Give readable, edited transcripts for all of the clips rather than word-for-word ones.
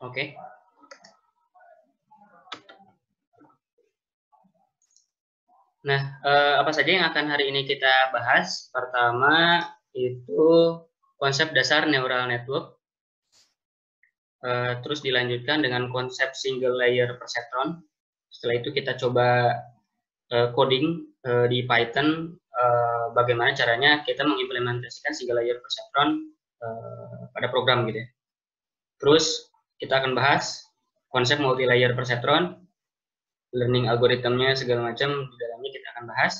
Oke. Nah, apa saja yang akan hari ini kita bahas? Pertama itu konsep dasar neural network. Terus dilanjutkan dengan konsep single layer perceptron. Setelah itu kita coba coding di Python, bagaimana caranya kita mengimplementasikan single layer perceptron pada program gitu ya. Terus kita akan bahas konsep multi layer perceptron, learning algoritmnya segala macam di dalamnya kita akan bahas.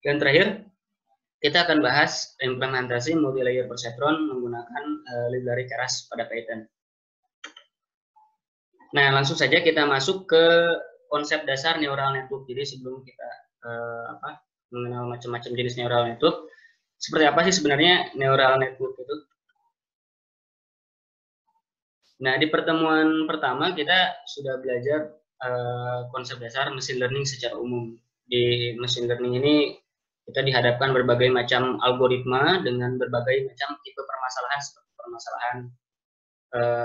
Dan terakhir kita akan bahas implementasi multi layer perceptron menggunakan library Keras pada Python. Nah, langsung saja kita masuk ke konsep dasar neural network. Jadi sebelum kita mengenal macam-macam jenis neural network, seperti apa sih sebenarnya neural network itu? Nah, di pertemuan pertama kita sudah belajar konsep dasar machine learning secara umum. Di machine learning ini kita dihadapkan berbagai macam algoritma dengan berbagai macam tipe permasalahan seperti permasalahan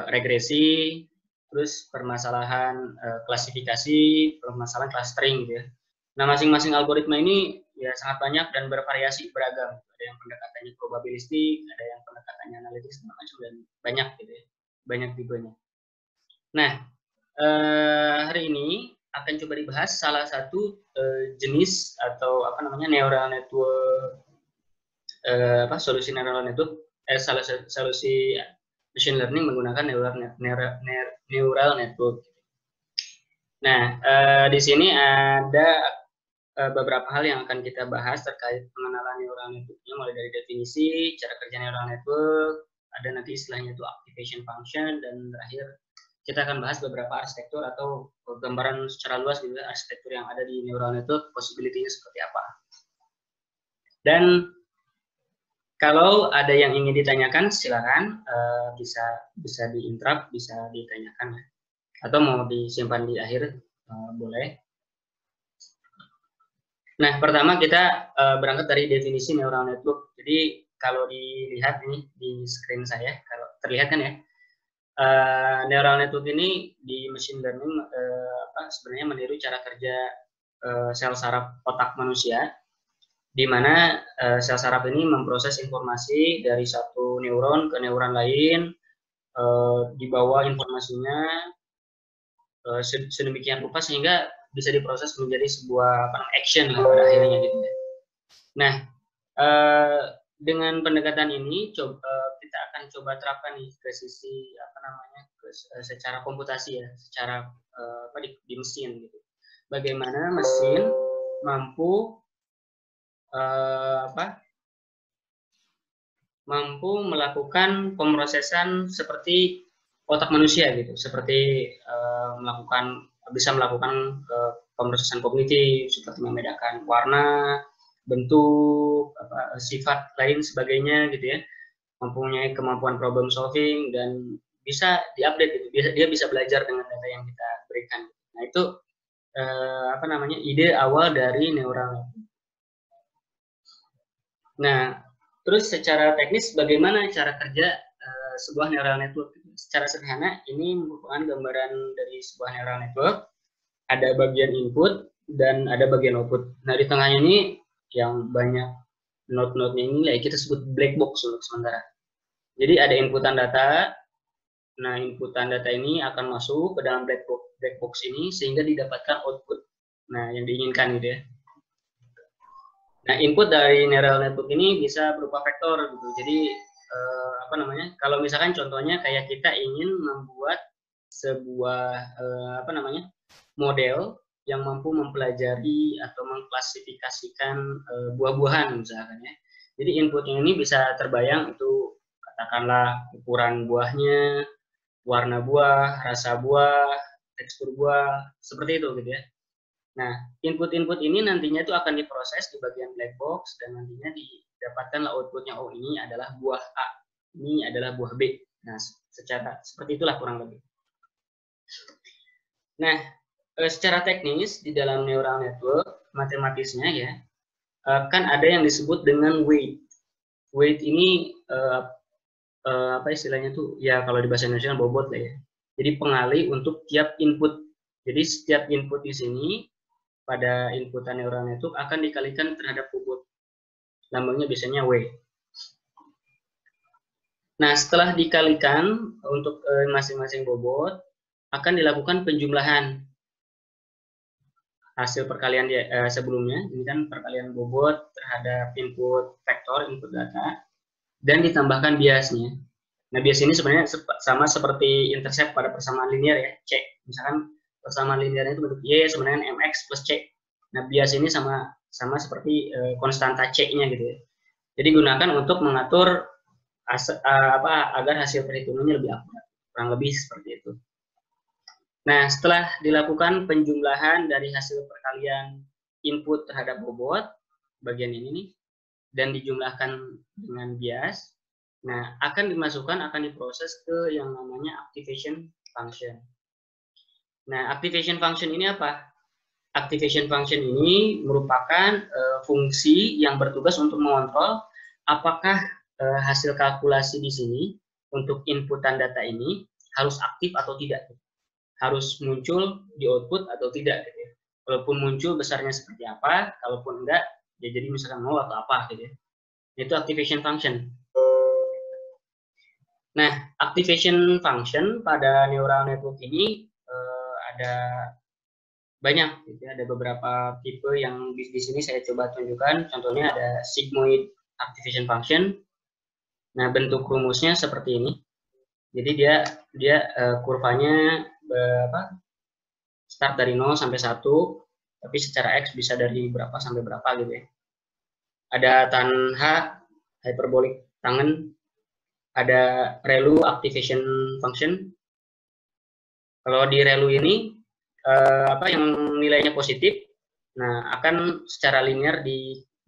regresi, terus permasalahan klasifikasi, permasalahan clustering gitu ya. Nah, masing-masing algoritma ini ya sangat banyak dan bervariasi beragam. Ada yang pendekatannya probabilistik, ada yang pendekatannya analitis, macam dan banyak gitu ya. Banyak tipenya. Nah, hari ini akan coba dibahas salah satu jenis atau neural network, solusi neural network, solusi machine learning menggunakan neural network. Nah, di sini ada beberapa hal yang akan kita bahas terkait pengenalan neural network-nya, mulai dari definisi, cara kerja neural network, ada nanti istilahnya itu activation function, dan terakhir kita akan bahas beberapa arsitektur atau gambaran secara luas gitu arsitektur yang ada di neural network, possibility-nya seperti apa. Dan kalau ada yang ingin ditanyakan, silakan bisa diinterrupt, bisa ditanyakan, atau mau disimpan di akhir boleh. Nah, pertama kita berangkat dari definisi neural network. Jadi kalau dilihat ini di screen saya, kalau terlihat kan ya, neural network ini di machine learning sebenarnya meniru cara kerja sel saraf otak manusia, di mana sel saraf ini memproses informasi dari satu neuron ke neuron lain, dibawa informasinya sedemikian rupa sehingga bisa diproses menjadi sebuah action pada akhirnya gitu. Nah, dengan pendekatan ini kita akan coba terapkan nih ke sisi secara komputasi ya, secara di mesin gitu. Bagaimana mesin mampu melakukan pemrosesan seperti otak manusia gitu, seperti bisa melakukan pemrosesan kognitif seperti membedakan warna, bentuk, sifat lain sebagainya gitu ya, mempunyai kemampuan problem solving dan bisa diupdate gitu, dia bisa belajar dengan data yang kita berikan. Nah, itu ide awal dari neural network. Nah, terus secara teknis bagaimana cara kerja sebuah neural network? Secara sederhana ini merupakan gambaran dari sebuah neural network. Ada bagian input dan ada bagian output. Nah, di tengahnya ini yang banyak node-node-nya ini kita sebut black box untuk sementara. Jadi ada inputan data. Nah, inputan data ini akan masuk ke dalam black box ini sehingga didapatkan output. Nah, yang diinginkan gitu ya. Nah, input dari neural network ini bisa berupa vektor gitu. Jadi kalau misalkan contohnya kayak kita ingin membuat sebuah model yang mampu mempelajari atau mengklasifikasikan buah-buahan misalkan ya. Jadi inputnya ini bisa terbayang itu katakanlah ukuran buahnya, warna buah, rasa buah, tekstur buah, seperti itu gitu ya. Nah, input-input ini nantinya itu akan diproses di bagian black box dan nantinya didapatkanlah outputnya, oh ini adalah buah A, ini adalah buah B. Nah, seperti itulah kurang lebih. Nah, secara teknis di dalam neural network matematisnya ya, kan ada yang disebut dengan weight. Weight ini apa istilahnya tuh? Ya kalau di bahasa Indonesia bobot lah ya. Jadi pengalih untuk tiap input. Jadi setiap input di sini pada inputan neural network akan dikalikan terhadap bobot. Lambangnya biasanya W. Nah, setelah dikalikan untuk masing-masing bobot, akan dilakukan penjumlahan hasil perkalian sebelumnya. Ini kan perkalian bobot terhadap input vektor, input data, dan ditambahkan biasnya. Nah, bias ini sebenarnya sama seperti intercept pada persamaan linear ya, C. Misalkan persamaan linearnya itu bentuk Y sama dengan MX plus C. Nah, bias ini sama seperti konstanta C-nya gitu ya. Jadi gunakan untuk mengatur agar hasil perhitungannya lebih akurat. Kurang lebih seperti itu. Nah, setelah dilakukan penjumlahan dari hasil perkalian input terhadap bobot, bagian ini nih, dan dijumlahkan dengan bias, nah akan diproses ke yang namanya activation function. Nah, activation function ini apa? Activation function ini merupakan fungsi yang bertugas untuk mengontrol apakah hasil kalkulasi di sini untuk inputan data ini harus aktif atau tidak, harus muncul di output atau tidak gitu ya. Walaupun muncul besarnya seperti apa, kalaupun enggak ya jadi misalkan 0 atau apa gitu ya. Itu activation function. Nah, activation function pada neural network ini ada banyak gitu ya. Ada beberapa tipe yang di sini saya coba tunjukkan. Contohnya ada sigmoid activation function. Nah, bentuk rumusnya seperti ini. Jadi dia kurvanya start dari 0 sampai 1, tapi secara X bisa dari berapa sampai berapa gitu ya. Ada tan H, hyperbolic tangen, ada ReLU activation function. Kalau di ReLU ini yang nilainya positif, nah akan secara linear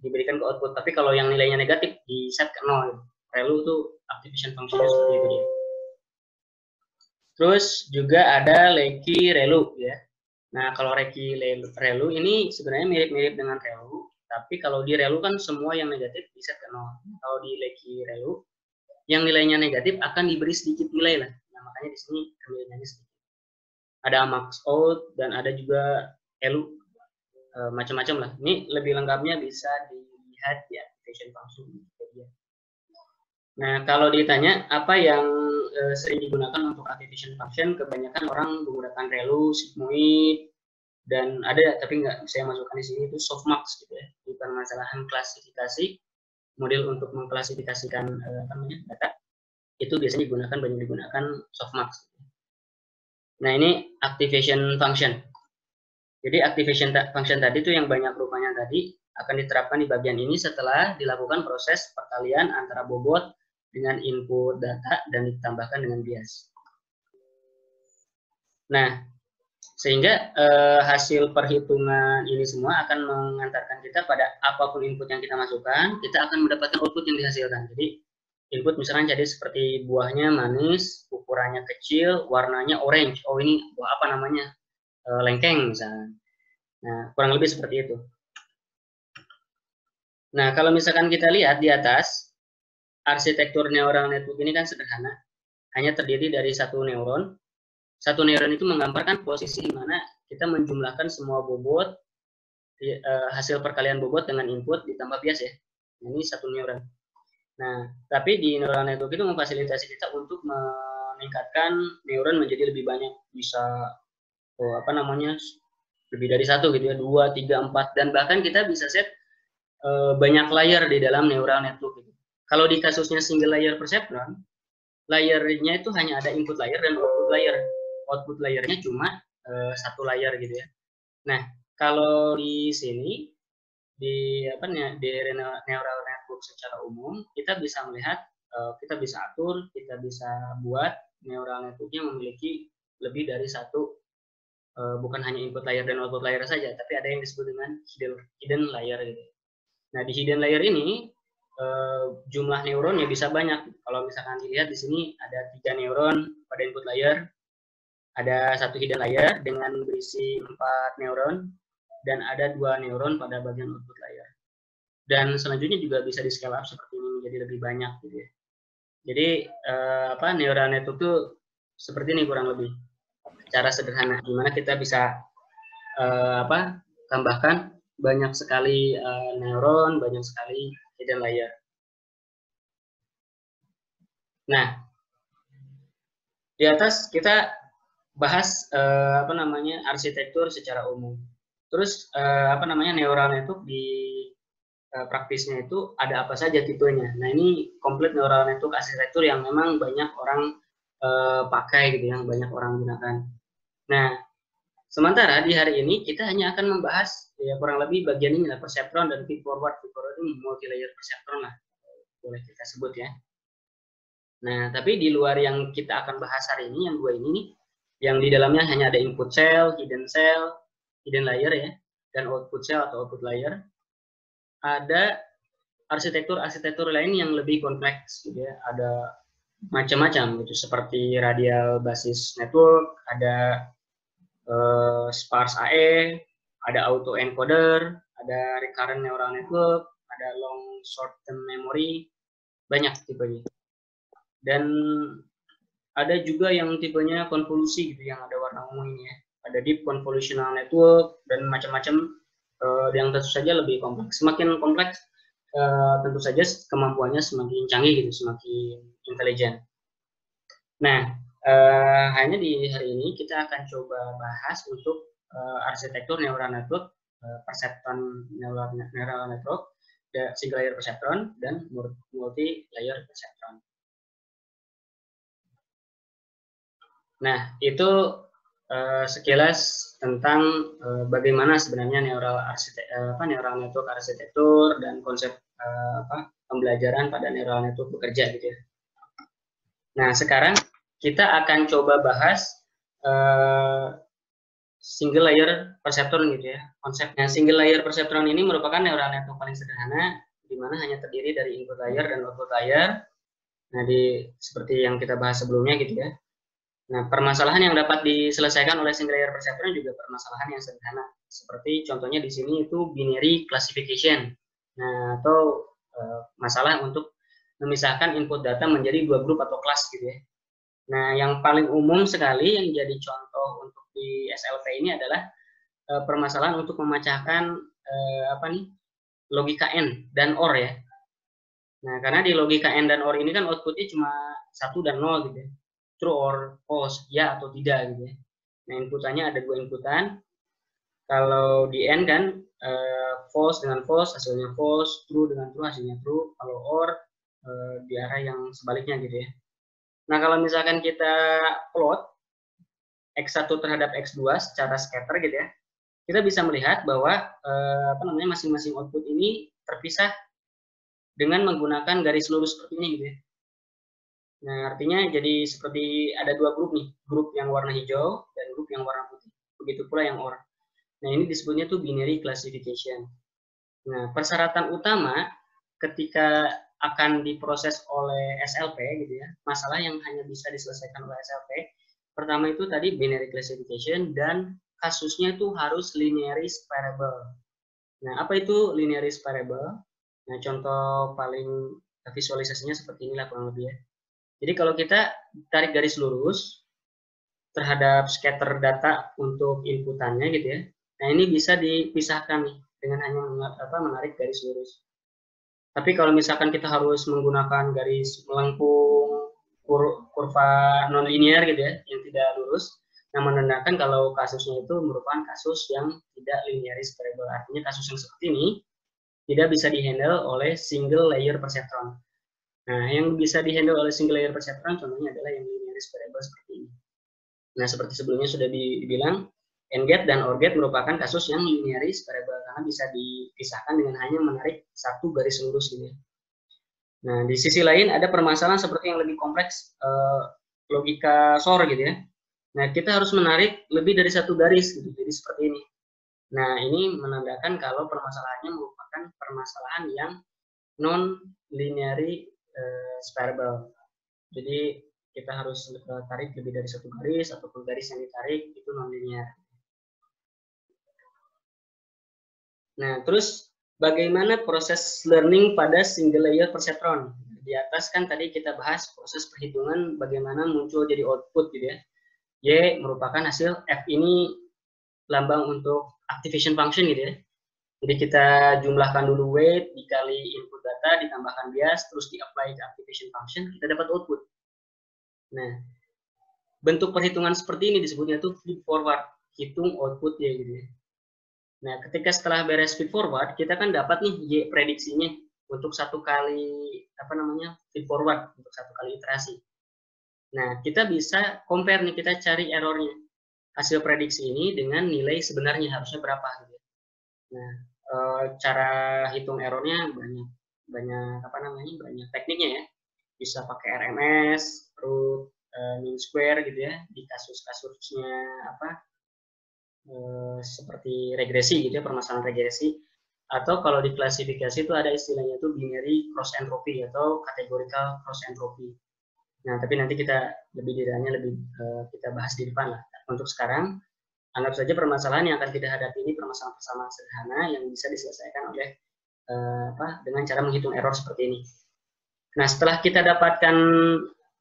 diberikan ke output. Tapi kalau yang nilainya negatif di set ke 0. ReLU itu activation function seperti itu dia. Terus juga ada Lecky ReLU ya. Nah, kalau Lecky ReLU ini sebenarnya mirip-mirip dengan ReLU, tapi kalau di ReLU kan semua yang negatif di set ke 0. Kalau di Lecky ReLU yang nilainya negatif akan diberi sedikit nilai lah. Nah, makanya di sini nilainya sedikit. Ada max out dan ada juga ELU, macam-macam lah. Ini lebih lengkapnya bisa dilihat di activation function. Nah, kalau ditanya apa yang sering digunakan untuk activation function, kebanyakan orang menggunakan ReLU, sigmoid, dan ada tapi nggak saya masukkan di sini itu softmax gitu ya. Di permasalahan klasifikasi, model untuk mengklasifikasikan data itu biasanya banyak digunakan softmax. Nah, ini activation function. Jadi activation function tadi itu yang banyak rupanya tadi akan diterapkan di bagian ini setelah dilakukan proses perkalian antara bobot dengan input data dan ditambahkan dengan bias. Nah, sehingga hasil perhitungan ini semua akan mengantarkan kita pada apapun input yang kita masukkan, kita akan mendapatkan output yang dihasilkan. Jadi input misalkan jadi seperti buahnya manis, ukurannya kecil, warnanya orange. Oh, ini buah apa namanya? Lengkeng misalnya. Nah, kurang lebih seperti itu. Nah, kalau misalkan kita lihat di atas, arsitektur neural network ini kan sederhana. Hanya terdiri dari satu neuron. Satu neuron itu menggambarkan posisi di mana kita menjumlahkan semua bobot, hasil perkalian bobot dengan input ditambah bias ya. Ini satu neuron. Nah, tapi di neural network itu memfasilitasi kita untuk meningkatkan neuron menjadi lebih banyak. Bisa lebih dari satu gitu ya, 2, 3, 4, dan bahkan kita bisa set banyak layer di dalam neural network gitu. Kalau di kasusnya single layer perceptron, layernya itu hanya ada input layer dan output layer. Output layernya cuma satu layer gitu ya. Nah, kalau di sini di neural network secara umum kita bisa melihat, kita bisa atur, kita bisa buat neural networknya memiliki lebih dari satu, bukan hanya input layer dan output layer saja, tapi ada yang disebut dengan hidden layer gitu. Nah, di hidden layer ini jumlah neuronnya bisa banyak. Kalau misalkan dilihat di sini ada 3 neuron pada input layer, ada satu hidden layer dengan berisi 4 neuron, dan ada 2 neuron pada bagian output layer. Dan selanjutnya juga bisa di scale up seperti ini menjadi lebih banyak gitu ya. Jadi neural network itu seperti ini kurang lebih. Cara sederhana gimana kita bisa tambahkan banyak sekali neuron, banyak sekali hidden layer. Nah, di atas kita bahas arsitektur secara umum. Terus neural network di praktisnya itu ada apa saja tipenya. Nah, ini komplit neural network arsitektur yang memang banyak orang pakai gitu, yang banyak orang gunakan. Nah, sementara di hari ini kita hanya akan membahas ya kurang lebih bagian ini lah, perceptron dan feed forward. Feed forward ini multi-layer perceptron lah, boleh kita sebut ya. Nah, tapi di luar yang kita akan bahas hari ini, yang dua ini, yang di dalamnya hanya ada input cell, hidden layer ya, dan output cell atau output layer. Ada arsitektur lain yang lebih kompleks gitu ya, ada macam-macam gitu, seperti radial basis network, ada sparse AE, ada auto encoder, ada recurrent neural network, ada long short term memory, banyak tipenya. Dan ada juga yang tipenya konvolusi gitu, yang ada warna ungu ini ya, ada deep convolutional network dan macam-macam yang tentu saja lebih kompleks. Semakin kompleks tentu saja kemampuannya semakin canggih gitu, semakin intelijen. Nah, hanya di hari ini kita akan coba bahas untuk arsitektur neural network, perceptron neural network, single layer perceptron dan multi layer perceptron. Nah, itu sekilas tentang bagaimana sebenarnya neural network arsitektur dan konsep pembelajaran pada neural network bekerja gitu ya. Nah, sekarang kita akan coba bahas single layer perceptron gitu ya. Konsepnya single layer perceptron ini merupakan neural network paling sederhana, di mana hanya terdiri dari input layer dan output layer. Nah, seperti yang kita bahas sebelumnya gitu ya. Nah, permasalahan yang dapat diselesaikan oleh single layer perceptron juga permasalahan yang sederhana. Seperti contohnya di sini itu binary classification. Nah, atau masalah untuk memisahkan input data menjadi dua grup atau kelas gitu ya. Nah, yang paling umum sekali yang jadi contoh untuk di SLP ini adalah permasalahan untuk memecahkan logika AND dan OR ya. Nah, karena di logika AND dan OR ini kan outputnya cuma 1 dan 0 gitu ya. True or false, ya atau tidak gitu ya. Nah, inputannya ada dua inputan. Kalau di AND kan false dengan false hasilnya false, true dengan true hasilnya true. Kalau OR di arah yang sebaliknya gitu ya. Nah, kalau misalkan kita plot X1 terhadap X2 secara scatter gitu ya, kita bisa melihat bahwa masing-masing output ini terpisah dengan menggunakan garis lurus seperti ini gitu ya. Nah, artinya jadi seperti ada dua grup nih, grup yang warna hijau dan grup yang warna putih. Begitu pula yang OR. Nah, ini disebutnya tuh binary classification. Nah, persyaratan utama ketika akan diproses oleh SLP gitu ya, masalah yang hanya bisa diselesaikan oleh SLP, pertama itu tadi binary classification dan kasusnya itu harus linearly separable. Nah, apa itu linearly separable? Nah, contoh paling visualisasinya seperti inilah kurang lebih ya. Jadi kalau kita tarik garis lurus terhadap scatter data untuk inputannya gitu ya, nah ini bisa dipisahkan nih dengan hanya menarik garis lurus. Tapi kalau misalkan kita harus menggunakan garis melengkung, kurva non-linear gitu ya, yang tidak lurus, yang menandakan kalau kasusnya itu merupakan kasus yang tidak linearly separable. Artinya kasus yang seperti ini tidak bisa dihandle oleh single layer perceptron. Nah, yang bisa dihandle oleh single layer perceptron contohnya adalah yang linearly separable seperti ini. Nah, seperti sebelumnya sudah dibilang, AND gate dan OR gate merupakan kasus yang linearly separable karena bisa dipisahkan dengan hanya menarik satu garis lurus gitu. Nah, di sisi lain ada permasalahan seperti yang lebih kompleks, logika SOR gitu ya. Nah, kita harus menarik lebih dari satu garis gitu, jadi seperti ini. Nah, ini menandakan kalau permasalahannya merupakan permasalahan yang non-linearly separable. Jadi kita harus tarik lebih dari satu garis ataupun garis yang ditarik itu non-linear. Nah, terus bagaimana proses learning pada single layer perceptron? di atas kan tadi kita bahas proses perhitungan bagaimana muncul jadi output gitu ya. Y merupakan hasil, F ini lambang untuk activation function gitu ya. Jadi kita jumlahkan dulu weight dikali input data ditambahkan bias terus di-apply ke activation function, kita dapat output. Nah, bentuk perhitungan seperti ini disebutnya tuh feed forward, hitung output ya gitu ya. Nah, ketika setelah beres feed forward, kita kan dapat nih Y prediksinya untuk satu kali feed forward, untuk satu kali iterasi. Nah, kita bisa compare nih, kita cari errornya. Hasil prediksi ini dengan nilai sebenarnya harusnya berapa gitu. Nah, cara hitung errornya banyak tekniknya ya. Bisa pakai RMS, root, mean square gitu ya, di kasus-kasusnya seperti regresi gitu ya, permasalahan regresi. Atau kalau di klasifikasi itu ada istilahnya itu binary cross entropy atau categorical cross entropy. Nah, tapi nanti kita lebih detailnya kita bahas di depan lah. Untuk sekarang, anggap saja permasalahan yang akan kita hadapi ini permasalahan persamaan sederhana yang bisa diselesaikan oleh dengan cara menghitung error seperti ini. Nah, setelah kita dapatkan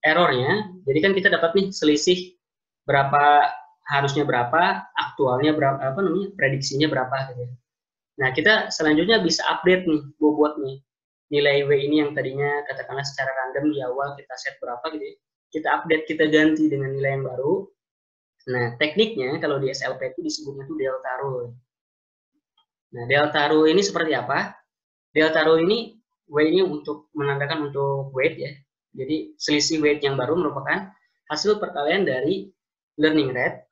errornya, jadi kan kita dapat nih selisih berapa, harusnya berapa, aktualnya berapa, prediksinya berapa gitu. Nah, kita selanjutnya bisa update nih bobotnya. Nilai W ini yang tadinya katakanlah secara random di awal kita set berapa gitu ya. Kita update, kita ganti dengan nilai yang baru. Nah, tekniknya kalau di SLP itu disebutnya itu delta rule. Nah, delta rule ini seperti apa? Delta rule ini, W ini untuk menandakan untuk weight ya. Jadi selisih weight yang baru merupakan hasil perkalian dari learning rate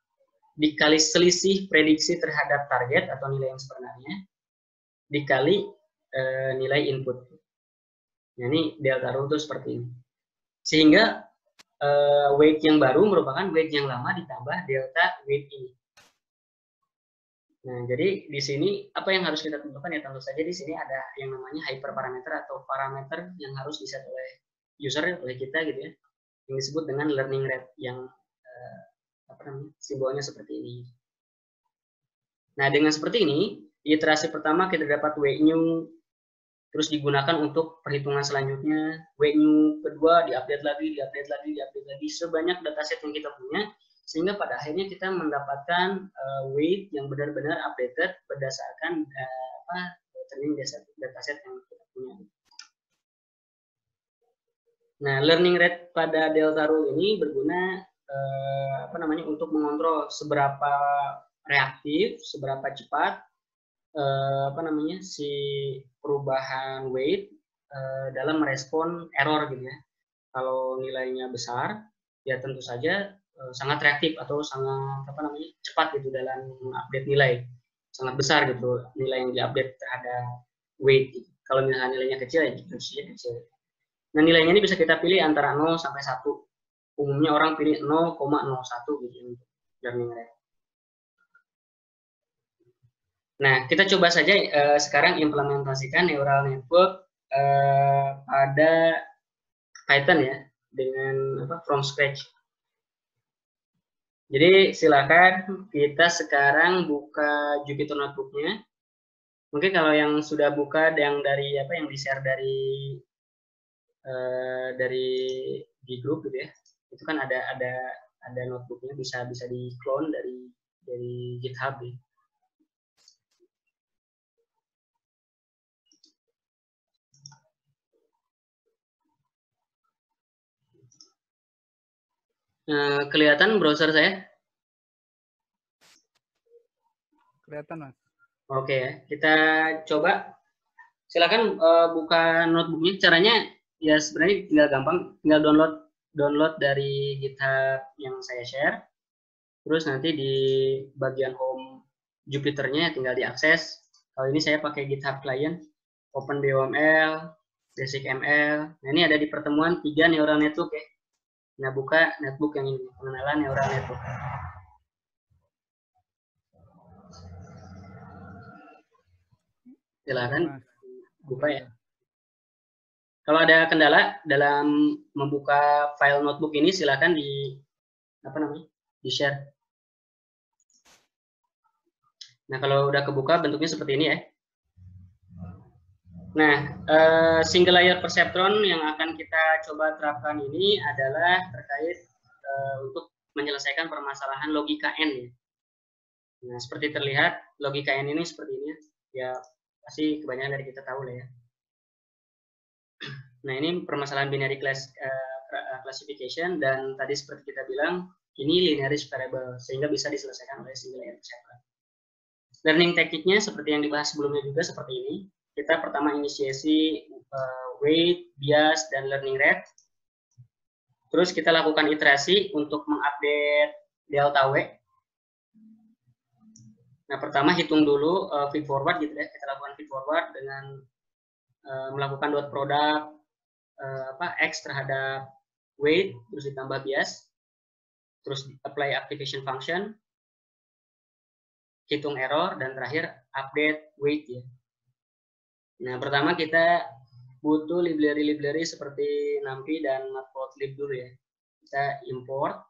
dikali selisih prediksi terhadap target atau nilai yang sebenarnya dikali nilai input. Nah, ini delta rule itu seperti ini. Sehingga weight yang baru merupakan weight yang lama ditambah delta weight ini. Nah, jadi di sini apa yang harus kita tentukan ya, tentu saja di sini ada yang namanya hyperparameter atau parameter yang harus diset oleh user, oleh kita gitu ya, yang disebut dengan learning rate yang simbolnya seperti ini. Nah, dengan seperti ini, di iterasi pertama kita dapat W new, terus digunakan untuk perhitungan selanjutnya, W new kedua diupdate lagi, sebanyak dataset yang kita punya, sehingga pada akhirnya kita mendapatkan weight yang benar-benar updated berdasarkan training dataset yang kita punya. Nah, learning rate pada delta rule ini berguna untuk mengontrol seberapa reaktif, seberapa cepat si perubahan weight dalam merespon error gitu ya. Kalau nilainya besar, ya tentu saja sangat reaktif atau sangat cepat gitu dalam mengupdate nilai, sangat besar gitu nilai yang diupdate terhadap weight gitu. Kalau misalnya nilainya kecil ya kecil. Nah, nilainya ini bisa kita pilih antara 0 sampai 1. Umumnya orang pilih 0,01 gitu untuk learning rate. Nah, kita coba saja sekarang implementasikan neural network pada Python ya, dengan from scratch. Jadi silakan kita sekarang buka Jupyter Notebook-nya. Mungkin kalau yang sudah buka yang dari yang di-share dari di grup gitu ya, itu kan ada notebooknya, bisa di clone dari GitHub ya. Kelihatan browser saya? Kelihatan, Mas. Oke ya, kita coba. Silakan buka notebooknya. Caranya ya sebenarnya tinggal gampang, tinggal download dari GitHub yang saya share. Terus nanti di bagian home Jupyter-nya tinggal diakses. Kalau ini saya pakai GitHub client, Open BOML, Basic ML. Nah, ini ada di pertemuan 3 neural network ya. Nah, buka netbook yang ini, pengenalan neural network. Silakan buka ya. Kalau ada kendala dalam membuka file notebook ini, silakan di-share. Nah, kalau udah kebuka bentuknya seperti ini ya. Nah, single layer perceptron yang akan kita coba terapkan ini adalah terkait untuk menyelesaikan permasalahan logika N ya. Nah, seperti terlihat logika N ini seperti ini ya, pasti kebanyakan dari kita tahu lah ya. Nah, ini permasalahan binary classification, dan tadi seperti kita bilang ini linearized variable sehingga bisa diselesaikan oleh single layer perceptron. Learning tekniknya seperti yang dibahas sebelumnya juga seperti ini. Kita pertama inisiasi weight, bias, dan learning rate. Terus kita lakukan iterasi untuk mengupdate delta W. Nah, pertama hitung dulu feed forward gitu ya. Kita lakukan feed forward dengan melakukan dot product X terhadap weight, terus ditambah bias, terus apply activation function, hitung error, dan terakhir update weight ya. Nah, pertama kita butuh library seperti NumPy dan Matplotlib dulu ya. Kita import.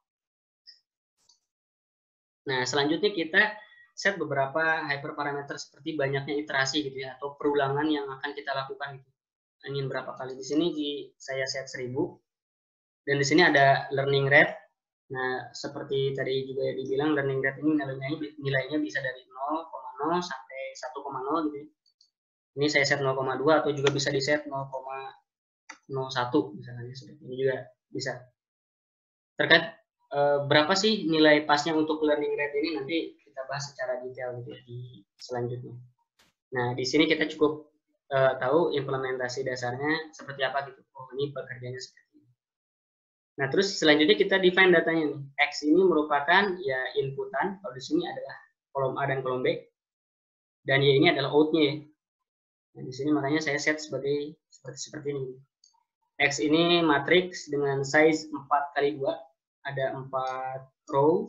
Nah, selanjutnya kita set beberapa hyperparameter seperti banyaknya iterasi gitu ya, atau perulangan yang akan kita lakukan gitu. Ingin berapa kali. Di sini saya set 1000. Dan di sini ada learning rate. Nah, seperti tadi juga dibilang, learning rate ini nilainya bisa dari 0,0 sampai 1,0 gitu ya. Ini saya set 0,2 atau juga bisa di set 0,01 misalnya, seperti ini juga bisa. Terkait berapa sih nilai pasnya untuk learning rate ini, nanti kita bahas secara detail gitu ya di selanjutnya. Nah, di sini kita cukup tahu implementasi dasarnya seperti apa gitu. Oh, ini pekerjaannya seperti ini. Nah, terus selanjutnya kita define datanya nih. X ini merupakan ya inputan. Kalau di sini adalah kolom A dan kolom B. Dan Y ini adalah outnya ya. Nah, di sini makanya saya set sebagai seperti ini. X ini matriks dengan size 4x2. Ada 4 row,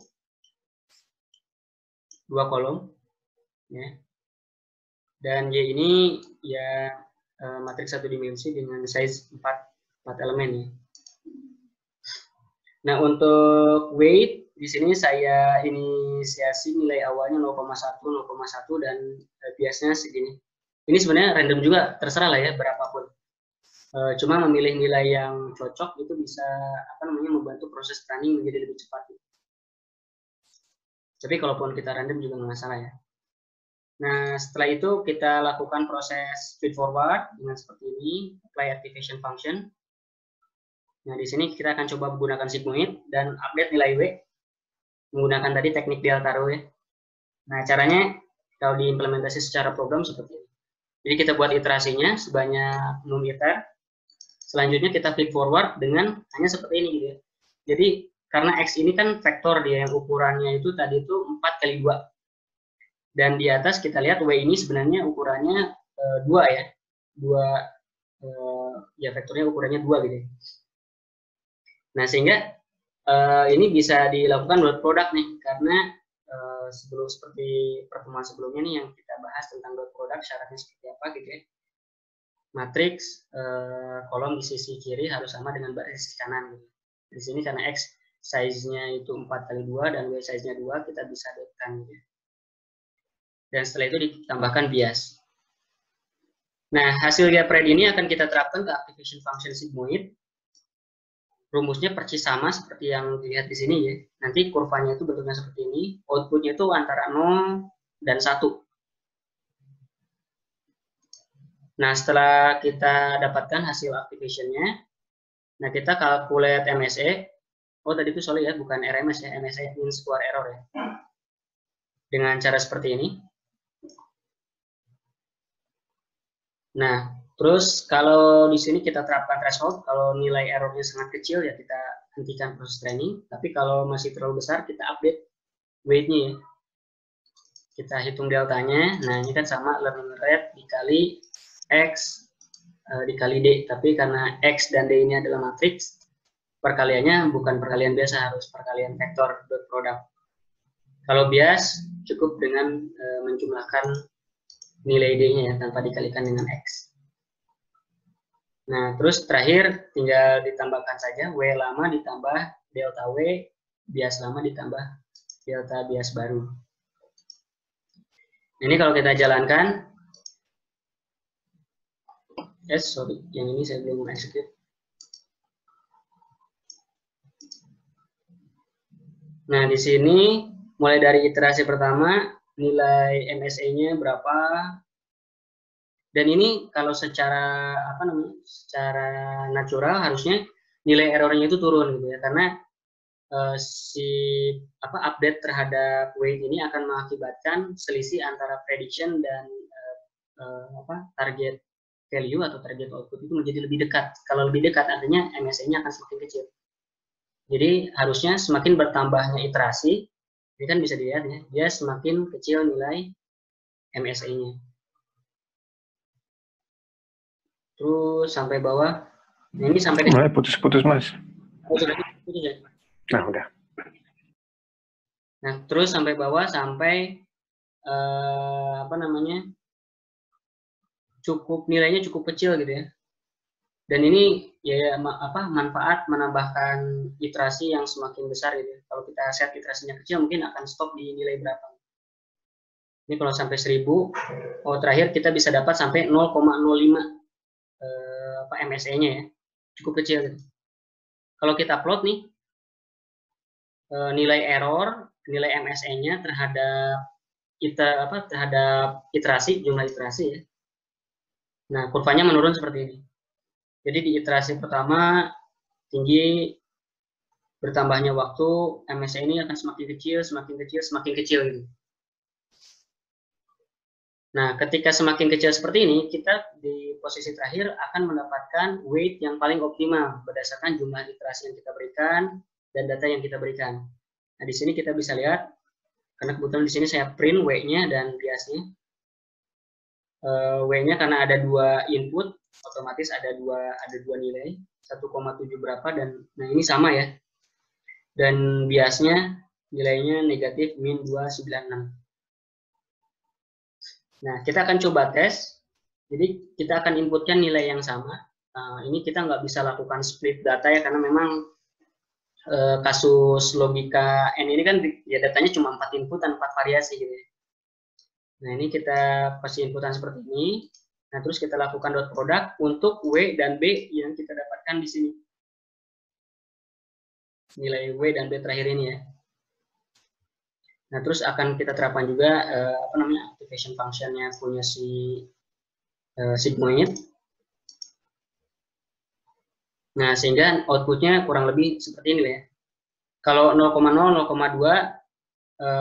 2 kolom. Ya. Dan Y ini ya matriks satu dimensi dengan size 4 elemen ya. Nah, untuk weight di sini saya inisiasi nilai awalnya 0,1 dan biasanya segini. Ini sebenarnya random juga, terserah lah ya berapapun. Cuma memilih nilai yang cocok itu bisa membantu proses training menjadi lebih cepat. Tapi kalaupun kita random juga nggak masalah ya. Nah, setelah itu kita lakukan proses feed forward dengan seperti ini, apply activation function. Nah, di sini kita akan coba menggunakan sigmoid dan update nilai W menggunakan tadi teknik delta row ya. Nah, caranya kalau diimplementasi secara program seperti ini. Jadi kita buat iterasinya sebanyak num iter. Selanjutnya kita feed forward dengan hanya seperti ini gitu ya. Jadi karena X ini kan vektor dia yang ukurannya itu tadi itu 4x2. Dan di atas kita lihat W ini sebenarnya ukurannya 2 ya. 2 ya vektornya ukurannya 2 gitu. Nah, sehingga ini bisa dilakukan dot product nih, karena sebelum seperti pertemuan sebelumnya nih yang kita bahas tentang dot product syaratnya seperti apa gitu ya. Matriks kolom di sisi kiri harus sama dengan baris sisi kanan gitu. Di sini karena X size-nya itu 4x2 dan Y size-nya 2, kita bisa dotkan gitu. Dan setelah itu ditambahkan bias. Nah, hasil gapred ini akan kita terapkan ke activation function sigmoid. Rumusnya persis sama seperti yang dilihat di sini ya. Nanti kurvanya itu bentuknya seperti ini. Outputnya itu antara 0 dan 1. Nah, setelah kita dapatkan hasil activation-nya, nah kita calculate MSE. Oh, tadi itu sorry ya, bukan RMS ya. MSE mean square error ya. Dengan cara seperti ini. Nah, terus kalau di sini kita terapkan threshold, kalau nilai errornya sangat kecil ya kita hentikan proses training. Tapi kalau masih terlalu besar kita update weight-nya ya. Kita hitung deltanya. Nah, ini kan sama learning rate dikali X dikali D. Tapi karena X dan D ini adalah matriks, perkaliannya bukan perkalian biasa, harus perkalian vektor dot product. Kalau bias cukup dengan menjumlahkan nilai D-nya ya, tanpa dikalikan dengan X. Nah, terus terakhir tinggal ditambahkan saja W lama ditambah delta W, bias lama ditambah delta bias baru. Ini kalau kita jalankan, sorry, yang ini saya belum execute. Nah, di sini mulai dari iterasi pertama, nilai MSE-nya berapa, dan ini kalau secara secara natural harusnya nilai errornya itu turun gitu ya, karena si update terhadap weight ini akan mengakibatkan selisih antara prediction dan target value atau target output itu menjadi lebih dekat. Kalau lebih dekat artinya MSE-nya akan semakin kecil. Jadi harusnya semakin bertambahnya iterasi, ini kan bisa dilihat ya, dia semakin kecil nilai MSE-nya. Terus sampai bawah, nah ini sampai ke putus-putus Mas. sudah putus ya? Nah, udah. Nah, terus sampai bawah sampai nilainya cukup kecil gitu ya. Dan ini ya manfaat menambahkan iterasi yang semakin besar gitu. Kalau kita set iterasinya kecil mungkin akan stop di nilai berapa. Ini kalau sampai 1000, terakhir kita bisa dapat sampai 0,05 MSE-nya ya. Cukup kecil gitu. Kalau kita plot nih nilai error, nilai MSE-nya terhadap iterasi, jumlah iterasi ya. Nah, kurvanya menurun seperti ini. Jadi di iterasi pertama tinggi, bertambahnya waktu, MSE ini akan semakin kecil, semakin kecil, semakin kecil gitu. Nah, ketika semakin kecil seperti ini, kita di posisi terakhir akan mendapatkan weight yang paling optimal berdasarkan jumlah iterasi yang kita berikan dan data yang kita berikan. Nah, di sini kita bisa lihat, karena kebetulan di sini saya print weight-nya dan biasnya. W-nya karena ada 2 input, otomatis ada dua nilai, 1,7 berapa, dan nah ini sama ya. Dan biasnya nilainya negatif min 296. Nah, kita akan coba tes. Jadi kita akan inputkan nilai yang sama. Ini kita nggak bisa lakukan split data ya, karena memang kasus logika N ini kan ya datanya cuma 4 input dan 4 variasi gitu ya. Nah, ini kita kasih inputan seperti ini. Nah, terus kita lakukan dot product untuk W dan B yang kita dapatkan di sini. Nilai W dan B terakhir ini ya. Nah, terus akan kita terapkan juga activation function-nya punya si sigmoid. Nah, sehingga output-nya kurang lebih seperti ini ya. Kalau 0,0, 0,2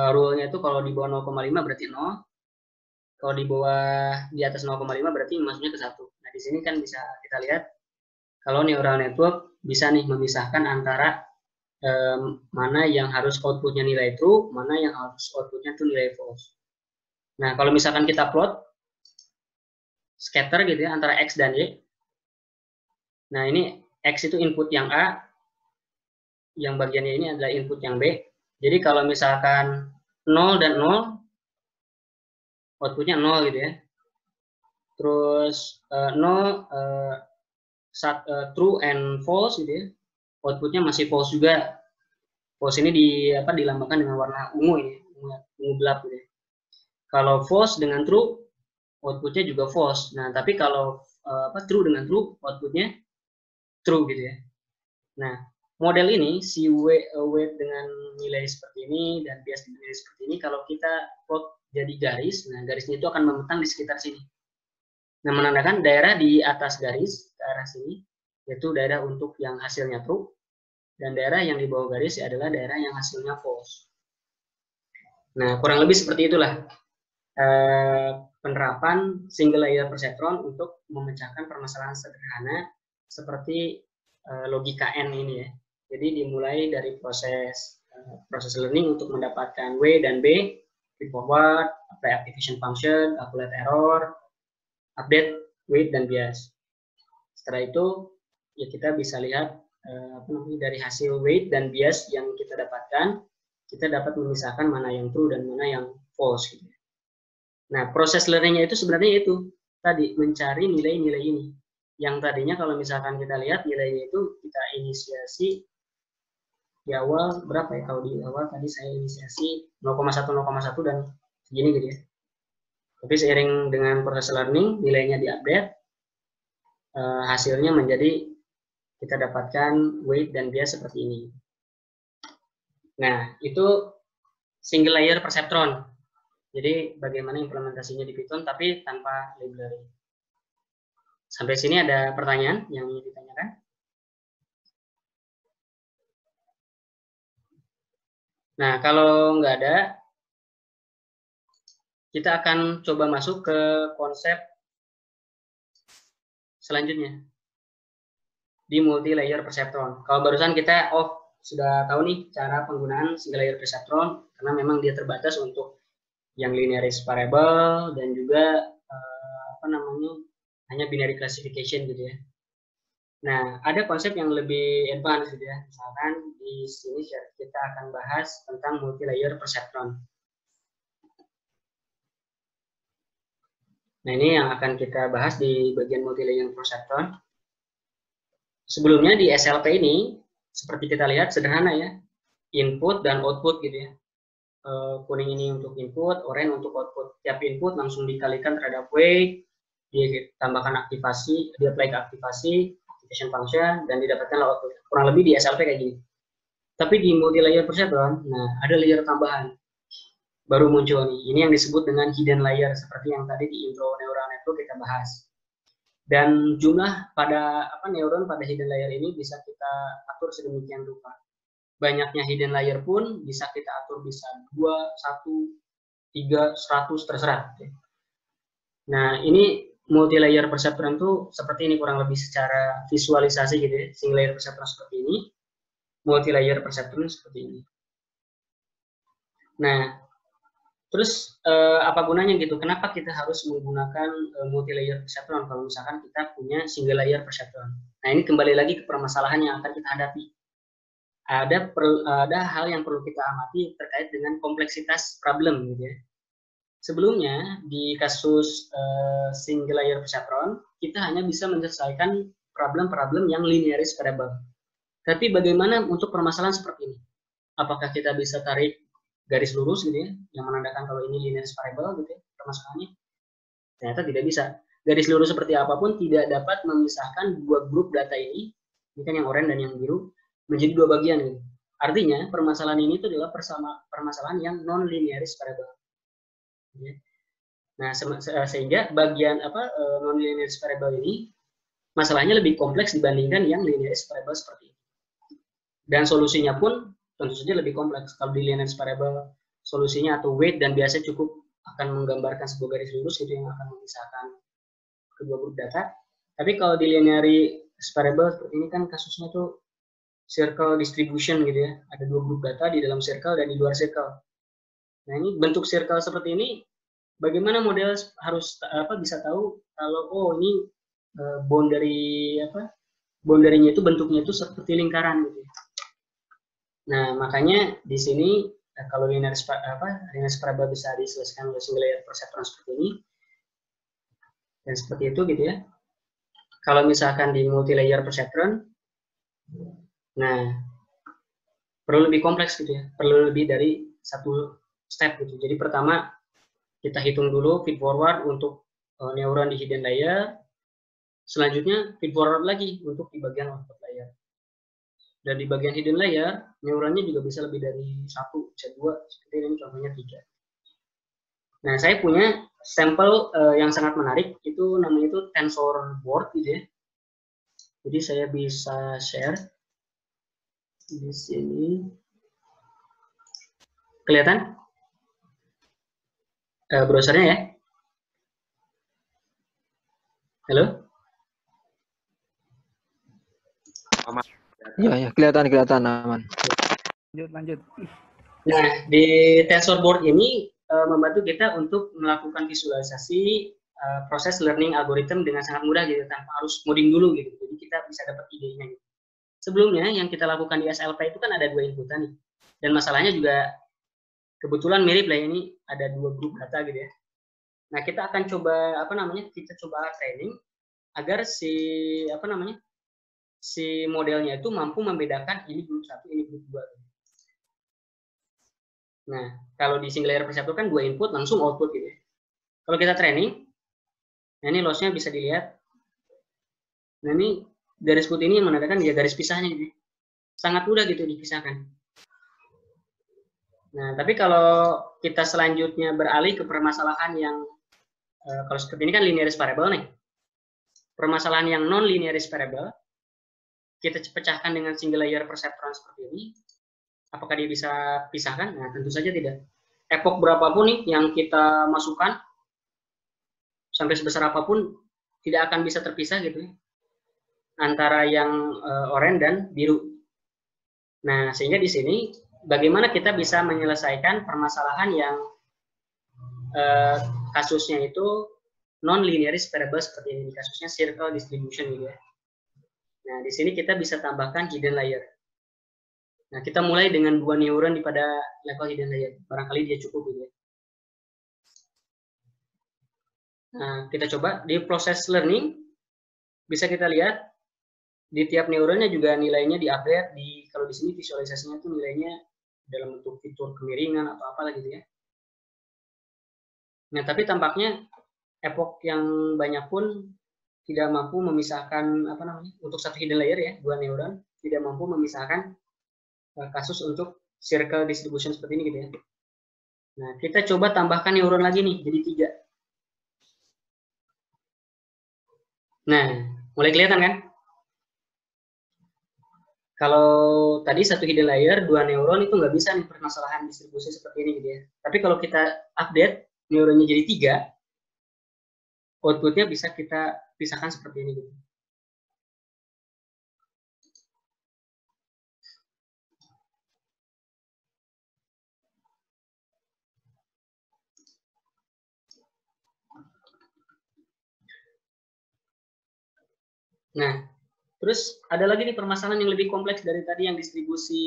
rule-nya itu kalau di bawah 0,5 berarti 0. Kalau di atas 0,5 berarti masuknya ke 1. Nah, di sini kan bisa kita lihat kalau neural network bisa nih memisahkan antara mana yang harus outputnya nilai true, mana yang harus outputnya itu nilai false. Nah, kalau misalkan kita plot scatter gitu ya antara X dan Y. Nah, ini X itu input yang A, yang bagiannya ini adalah input yang B. Jadi kalau misalkan 0 dan 0, outputnya 0 gitu ya. Terus 0 true and false gitu ya. Outputnya masih false juga. False ini dilambangkan dengan warna ungu ini, ungu gelap gitu ya. Kalau false dengan true, outputnya juga false. Nah, tapi kalau true dengan true, outputnya true gitu ya. Nah, model ini si weight dengan nilai seperti ini dan bias dengan nilai seperti ini, kalau kita plot jadi garis, nah garisnya itu akan membentang di sekitar sini. Nah, menandakan daerah di atas garis ke arah sini, yaitu daerah untuk yang hasilnya true, dan daerah yang di bawah garis adalah daerah yang hasilnya false. Nah, kurang lebih seperti itulah penerapan single layer perceptron untuk memecahkan permasalahan sederhana seperti logika N ini ya. Jadi dimulai dari proses learning untuk mendapatkan W dan B, feed forward, apply activation function, calculate error, update weight dan bias. Setelah itu ya kita bisa lihat dari hasil weight dan bias yang kita dapatkan, kita dapat memisahkan mana yang true dan mana yang false gitu. Nah, proses learning-nya itu sebenarnya itu tadi mencari nilai-nilai ini. Yang tadinya kalau misalkan kita lihat nilainya itu kita inisiasi di awal berapa ya? Kalau di awal tadi saya inisiasi 0,1 dan segini gitu ya. Tapi seiring dengan proses learning, nilainya diupdate. hasilnya menjadi kita dapatkan weight dan bias seperti ini. Nah, itu single layer perceptron. Jadi bagaimana implementasinya di Python tapi tanpa library. Sampai sini ada pertanyaan yang ingin ditanyakan? Nah, kalau nggak ada, kita akan coba masuk ke konsep selanjutnya di multi layer perceptron. Kalau barusan kita sudah tahu nih cara penggunaan single layer perceptron karena memang dia terbatas untuk yang linearis variable dan juga hanya binary classification gitu ya. Nah, ada konsep yang lebih advance gitu ya. Misalkan di sini kita akan bahas tentang multi layer perceptron. Nah, ini yang akan kita bahas di bagian multi layer perceptron. Sebelumnya di SLP ini seperti kita lihat sederhana ya, input dan output gitu ya. Kuning ini untuk input, oranye untuk output. Tiap input langsung dikalikan terhadap weight, ditambahkan aktivasi, dia apply ke aktivasi, activation function, dan didapatkanlah output. Kurang lebih di SLP kayak gini. Tapi di multi layer perceptron, nah ada layer tambahan baru muncul nih. Ini yang disebut dengan hidden layer seperti yang tadi di intro neural network kita bahas. Dan jumlah pada neuron pada hidden layer ini bisa kita atur sedemikian rupa. Banyaknya hidden layer pun bisa kita atur, bisa 2, 1, 3, 100, terserah. Nah, ini multi layer perceptron itu seperti ini kurang lebih secara visualisasi gitu ya. Single layer perceptron seperti ini, multi layer perceptron seperti ini. Nah, terus apa gunanya gitu? Kenapa kita harus menggunakan multi layer perceptron kalau misalkan kita punya single layer perceptron? Nah, ini kembali lagi ke permasalahan yang akan kita hadapi. Ada hal yang perlu kita amati terkait dengan kompleksitas problem gitu ya. Sebelumnya di kasus single layer perceptron kita hanya bisa menyelesaikan problem-problem yang linearis variable. Tapi bagaimana untuk permasalahan seperti ini? Apakah kita bisa tarik garis lurus gitu ya, yang menandakan kalau ini linearis variable gitu ya, permasalahannya? Ternyata tidak bisa. Garis lurus seperti apapun tidak dapat memisahkan dua grup data ini kan yang oranye dan yang biru, menjadi dua bagian gitu. Artinya permasalahan ini itu adalah permasalahan yang non linearis variable. Nah, sehingga bagian non linearis variable ini masalahnya lebih kompleks dibandingkan yang linearis variable seperti ini. Dan solusinya pun tentu saja lebih kompleks. Kalau di linearis variable solusinya atau weight dan biasanya cukup akan menggambarkan sebuah garis lurus gitu yang akan memisahkan kedua grup data. Tapi kalau di linearis variable seperti ini kan kasusnya tuh circle distribution gitu ya. Ada dua grup data di dalam circle dan di luar circle. Nah, ini bentuk circle seperti ini, bagaimana model harus bisa tahu kalau ini boundary-nya itu bentuknya itu seperti lingkaran gitu. Nah, makanya di sini kalau linearis variable bisa diselesaikan oleh single layer perceptron seperti ini dan seperti itu gitu ya. Kalau misalkan di multi layer perceptron, nah perlu lebih kompleks gitu ya, perlu lebih dari satu step gitu. Jadi pertama kita hitung dulu feed forward untuk neuron di hidden layer, selanjutnya feed forward lagi untuk di bagian output layer. Dan di bagian hidden layer, neuronnya juga bisa lebih dari 1, bisa 2, seperti ini contohnya 3. Nah, saya punya sampel yang sangat menarik, itu namanya itu tensor board gitu ya. Jadi saya bisa share di sini. Kelihatan? Browsernya ya. Halo? Ya, kelihatan aman. Lanjut. Nah, di tensor board ini membantu kita untuk melakukan visualisasi proses learning algorithm dengan sangat mudah gitu, tanpa harus coding dulu gitu. Jadi kita bisa dapat idenya gitu. Sebelumnya yang kita lakukan di SLP itu kan ada 2 inputan nih. Dan masalahnya juga kebetulan mirip lah, ini ada 2 grup data gitu ya. Nah, kita akan coba kita coba training agar si modelnya itu mampu membedakan ini grup 1, ini grup 2. Nah, kalau di single layer perceptron kan 2 input langsung output gitu ya. Kalau kita training, nah ini lossnya bisa dilihat. Nah ini garis putih ini yang menandakan ya garis pisahnya gitu. Sangat mudah gitu dipisahkan. Nah tapi kalau kita selanjutnya beralih ke permasalahan yang kalau seperti ini kan linearis variable nih. Permasalahan yang non linearis variable kita pecahkan dengan single layer perceptron seperti ini. Apakah dia bisa pisahkan? Nah tentu saja tidak. Epoch berapapun nih yang kita masukkan sampai sebesar apapun tidak akan bisa terpisah gitu ya, antara yang oranye dan biru. Nah, sehingga di sini bagaimana kita bisa menyelesaikan permasalahan yang kasusnya itu non linearis variable seperti ini, kasusnya circle distribution gitu ya. Nah, di sini kita bisa tambahkan hidden layer. Nah, kita mulai dengan 2 neuron pada level hidden layer. Barangkali dia cukup gitu ya. Nah, kita coba di proses learning, bisa kita lihat di tiap neuronnya juga nilainya diupdate. Kalau di sini visualisasinya itu nilainya dalam bentuk fitur kemiringan atau apalah gitu ya. Nah, tapi tampaknya epoch yang banyak pun tidak mampu memisahkan untuk satu hidden layer ya, 2 neuron tidak mampu memisahkan kasus untuk circle distribution seperti ini gitu ya. Nah, kita coba tambahkan neuron lagi nih, jadi 3. Nah, mulai kelihatan kan? Kalau tadi satu hidden layer, 2 neuron itu nggak bisa nih permasalahan distribusi seperti ini gitu ya. Tapi kalau kita update neuronnya jadi 3, outputnya bisa kita pisahkan seperti ini gitu. Nah, terus ada lagi nih permasalahan yang lebih kompleks dari tadi yang distribusi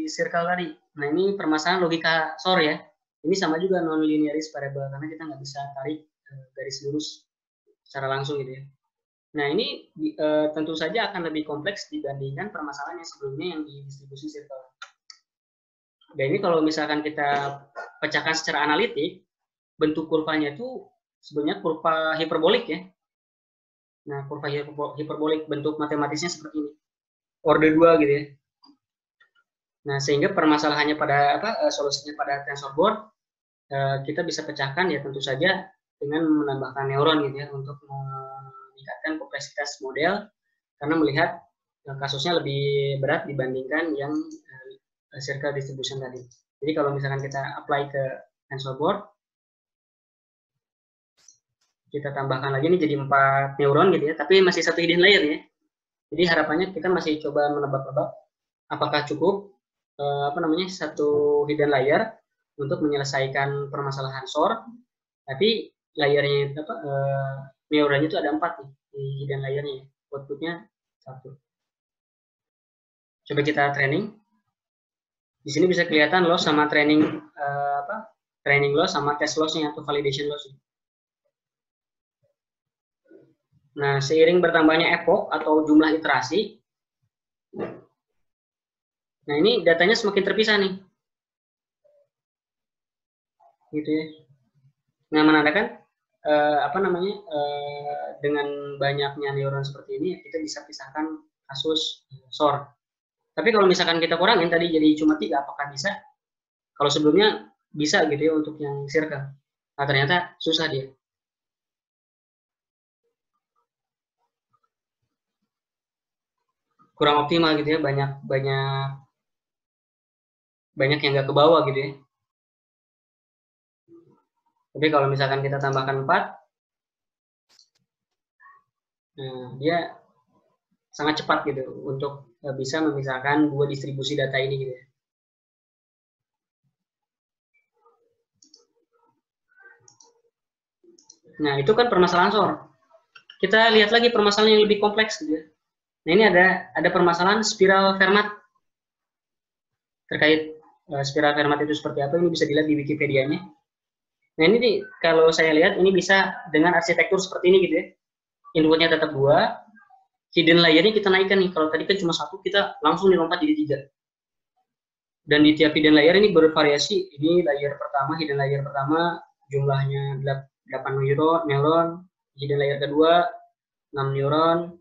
circle tadi. Nah, ini permasalahan logika SOR ya. Ini sama juga non-linearis variable karena kita nggak bisa tarik garis lurus secara langsung gitu ya. Nah, ini tentu saja akan lebih kompleks dibandingkan permasalahan yang sebelumnya yang di distribusi circle. Dan ini kalau misalkan kita pecahkan secara analitik, bentuk kurvanya itu sebenarnya kurva hiperbolik ya. Nah, kurva hiperbolik bentuk matematisnya seperti ini. Order 2 gitu ya. Nah, sehingga permasalahannya pada solusinya pada tensor board kita bisa pecahkan ya tentu saja dengan menambahkan neuron gitu ya untuk meningkatkan kompleksitas model karena melihat kasusnya lebih berat dibandingkan yang circle distribution tadi. Jadi kalau misalkan kita apply ke tensor board, kita tambahkan lagi nih jadi 4 neuron gitu ya, tapi masih satu hidden layer ya. Jadi harapannya kita masih coba menebak-nebak apakah cukup satu hidden layer untuk menyelesaikan permasalahan SOR, tapi layernya neuronnya itu ada 4 nih di hidden layernya, outputnya 1. Coba kita training. Di sini bisa kelihatan loss sama training loss sama test lossnya atau validation loss. Nah, seiring bertambahnya epoch atau jumlah iterasi, nah ini datanya semakin terpisah nih. Gitu ya. Nah, menandakan dengan banyaknya neuron seperti ini kita bisa pisahkan kasus SOR. Tapi kalau misalkan kita kurangin tadi jadi cuma 3, apakah bisa? Kalau sebelumnya bisa gitu ya untuk yang circle. Nah, ternyata susah dia. Kurang optimal gitu ya, banyak yang nggak ke bawah gitu ya. Tapi kalau misalkan kita tambahkan 4, nah, dia sangat cepat gitu untuk bisa memisahkan 2 distribusi data ini gitu ya. Nah, itu kan permasalahan SOR. Kita lihat lagi permasalahan yang lebih kompleks gitu ya. Nah, ini ada permasalahan spiral Fermat. Terkait spiral Fermat itu seperti apa, ini bisa dilihat di Wikipedia-nya. Nah, ini nih, kalau saya lihat ini bisa dengan arsitektur seperti ini gitu ya. Inputnya tetap 2, hidden layer-nya kita naikkan nih. Kalau tadi kan cuma 1, kita langsung dilompat jadi 3. Dan di tiap hidden layer ini bervariasi. Ini layer pertama, hidden layer pertama jumlahnya 8 neuron, hidden layer kedua 6 neuron,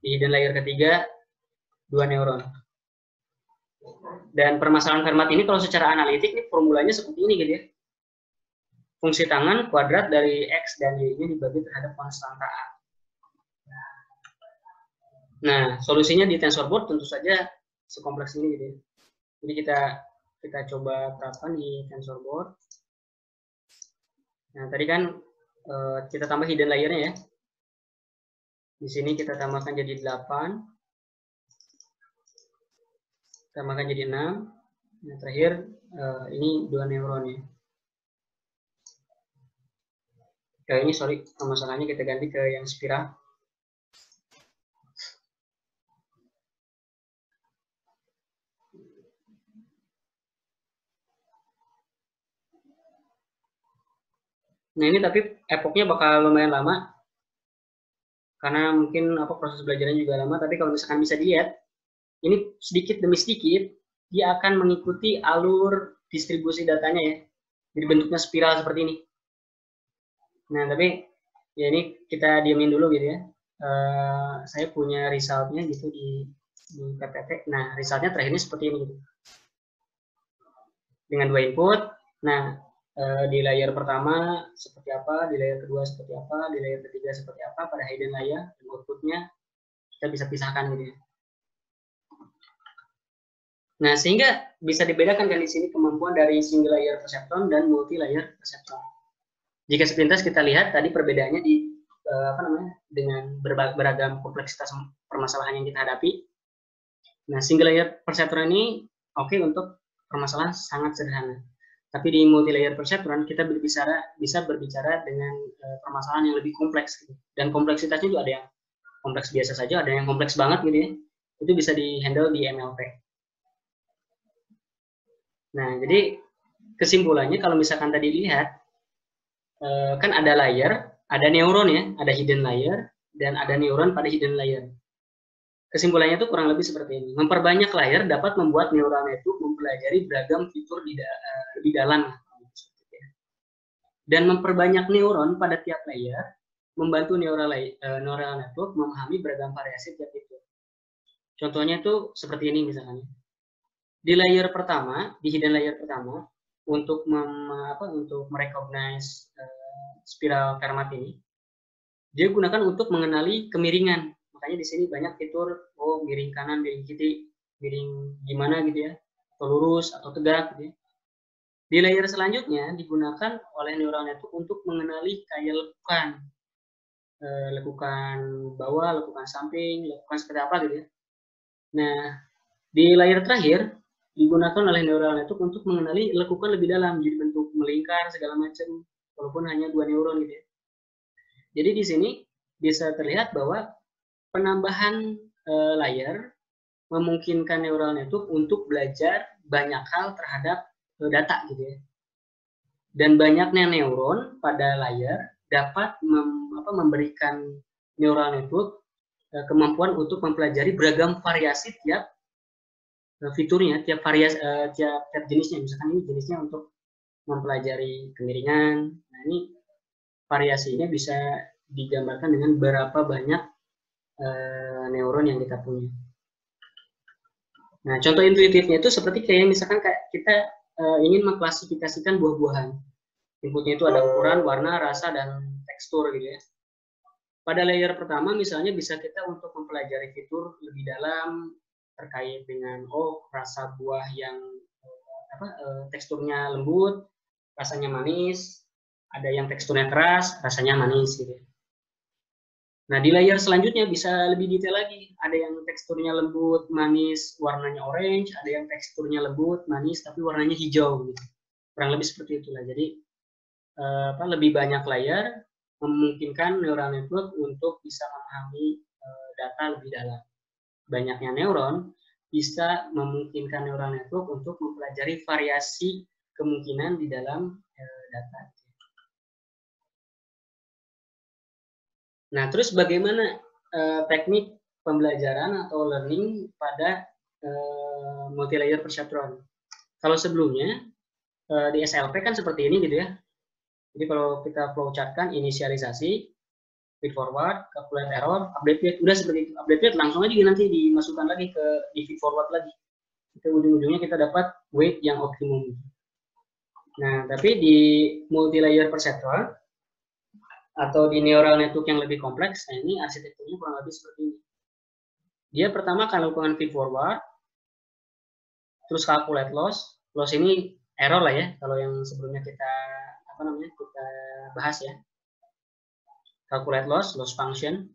Di hidden layer ketiga 2 neuron. Dan permasalahan Fermat ini kalau secara analitik nih formulanya seperti ini gitu ya. Fungsi tangan kuadrat dari X dan Y-nya dibagi terhadap konstanta A. Nah, solusinya di TensorBoard tentu saja sekompleks ini gitu ya. Jadi kita coba terapkan di TensorBoard. Nah, tadi kan kita tambah hidden layer-nya ya. Di sini kita tambahkan jadi 8. Tambahkan jadi 6. Nah, terakhir ini 2 neuron ya. Ini sorry, masalahnya kita ganti ke yang spiral. Nah, ini tapi epoknya bakal lumayan lama. Karena mungkin proses belajarnya juga lama, tapi kalau misalkan bisa dilihat, ini sedikit demi sedikit dia akan mengikuti alur distribusi datanya ya. Jadi bentuknya spiral seperti ini. Nah, tapi ya ini kita diamin dulu gitu ya. Saya punya resultnya gitu di PPT. Nah, resultnya terakhirnya seperti ini gitu. Dengan 2 input. Nah, di layer pertama seperti apa, di layer kedua seperti apa, di layer ketiga seperti apa, pada hidden layer dan outputnya kita bisa pisahkan gitu ya. Nah, sehingga bisa dibedakan kan di sini kemampuan dari single layer perceptron dan multi layer perceptron. Jika sepintas kita lihat tadi perbedaannya di dengan beragam kompleksitas permasalahan yang kita hadapi. Nah, single layer perceptron ini oke untuk permasalahan sangat sederhana. Tapi di multi layer perceptron kita bisa berbicara dengan permasalahan yang lebih kompleks gitu. Dan kompleksitasnya juga ada yang kompleks biasa saja, ada yang kompleks banget gitu ya. Itu bisa di-handle di MLP. Nah, jadi kesimpulannya kalau misalkan tadi dilihat kan ada layer, ada neuron ya, ada hidden layer dan ada neuron pada hidden layer. Kesimpulannya itu kurang lebih seperti ini. Memperbanyak layer dapat membuat neuronnya itu mempelajari beragam fitur lebih dalam. Dan memperbanyak neuron pada tiap layer membantu neural network memahami beragam variasi tiap fitur. Contohnya itu seperti ini misalnya. Di layer pertama, di hidden layer pertama, untuk merecognize spiral Fermat ini, dia gunakan untuk mengenali kemiringan. Makanya di sini banyak fitur, miring kanan, miring kiri, miring gimana gitu ya, atau lurus atau tegak gitu ya. Di layer selanjutnya digunakan oleh neural network untuk mengenali kayak lekukan bawah, lekukan samping, lekukan seperti apa gitu ya. Nah, di layer terakhir digunakan oleh neural network untuk mengenali lekukan lebih dalam, jadi bentuk melingkar segala macam, walaupun hanya 2 neuron gitu ya. Jadi di sini bisa terlihat bahwa penambahan layer memungkinkan neural network untuk belajar banyak hal terhadap data gitu ya. Dan banyaknya neuron pada layer dapat memberikan neural network kemampuan untuk mempelajari beragam variasi tiap fiturnya, tiap jenisnya. Misalkan ini jenisnya untuk mempelajari kemiringan. Nah, ini variasinya bisa digambarkan dengan berapa banyak neuron yang kita punya. Nah, contoh intuitifnya itu seperti kayak misalkan kita ingin mengklasifikasikan buah-buahan. Inputnya itu ada ukuran, warna, rasa, dan tekstur gitu ya. Pada layer pertama misalnya bisa kita untuk mempelajari fitur lebih dalam terkait dengan rasa buah yang teksturnya lembut, rasanya manis, ada yang teksturnya keras, rasanya manis gitu. Nah, di layer selanjutnya bisa lebih detail lagi. Ada yang teksturnya lembut, manis, warnanya orange, ada yang teksturnya lembut, manis, tapi warnanya hijau gitu. Kurang lebih seperti itulah. Jadi lebih banyak layer memungkinkan neural network untuk bisa memahami data lebih dalam. Banyaknya neuron bisa memungkinkan neural network untuk mempelajari variasi kemungkinan di dalam data. Nah, terus bagaimana teknik pembelajaran atau learning pada multi-layer perceptron? Kalau sebelumnya di SLP kan seperti ini gitu ya. Jadi kalau kita flowchartkan inisialisasi, feed forward, calculate error, update weight, udah seperti itu. Update weight langsung aja nanti dimasukkan lagi di feed forward lagi. Itu ujung-ujungnya kita dapat weight yang optimum. Nah, tapi di multi-layer perceptron atau di neural network yang lebih kompleks, nah ini arsitekturnya kurang lebih seperti ini. Dia pertama akan lakukan feed forward, terus calculate loss. Loss ini error lah ya, kalau yang sebelumnya kita kita bahas ya. Calculate loss, loss function.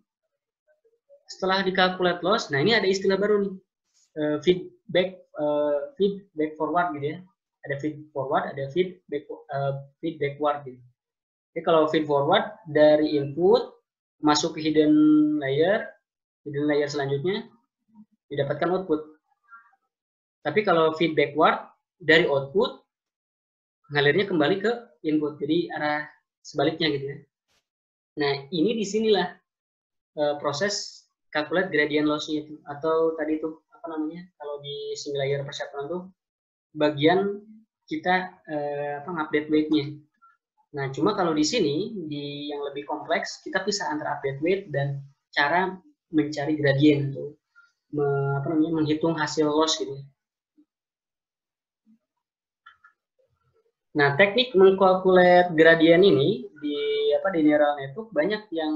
Setelah dikalkulate loss, nah ini ada istilah baru nih, feedback forward gitu ya. Ada feed forward, ada feedback backward gitu. Jadi kalau feed forward dari input masuk ke hidden layer selanjutnya didapatkan output. Tapi kalau feed backward dari output ngalirnya kembali ke input, jadi arah sebaliknya gitu ya. Nah ini disinilah proses calculate gradient loss-nya itu, atau tadi itu kalau di single layer perceptron itu bagian kita update weight-nya. Nah cuma kalau di sini di yang lebih kompleks kita pisah antara update weight dan cara mencari gradient itu menghitung hasil loss gitu. Nah teknik mengkalkulate gradient ini di neural network banyak yang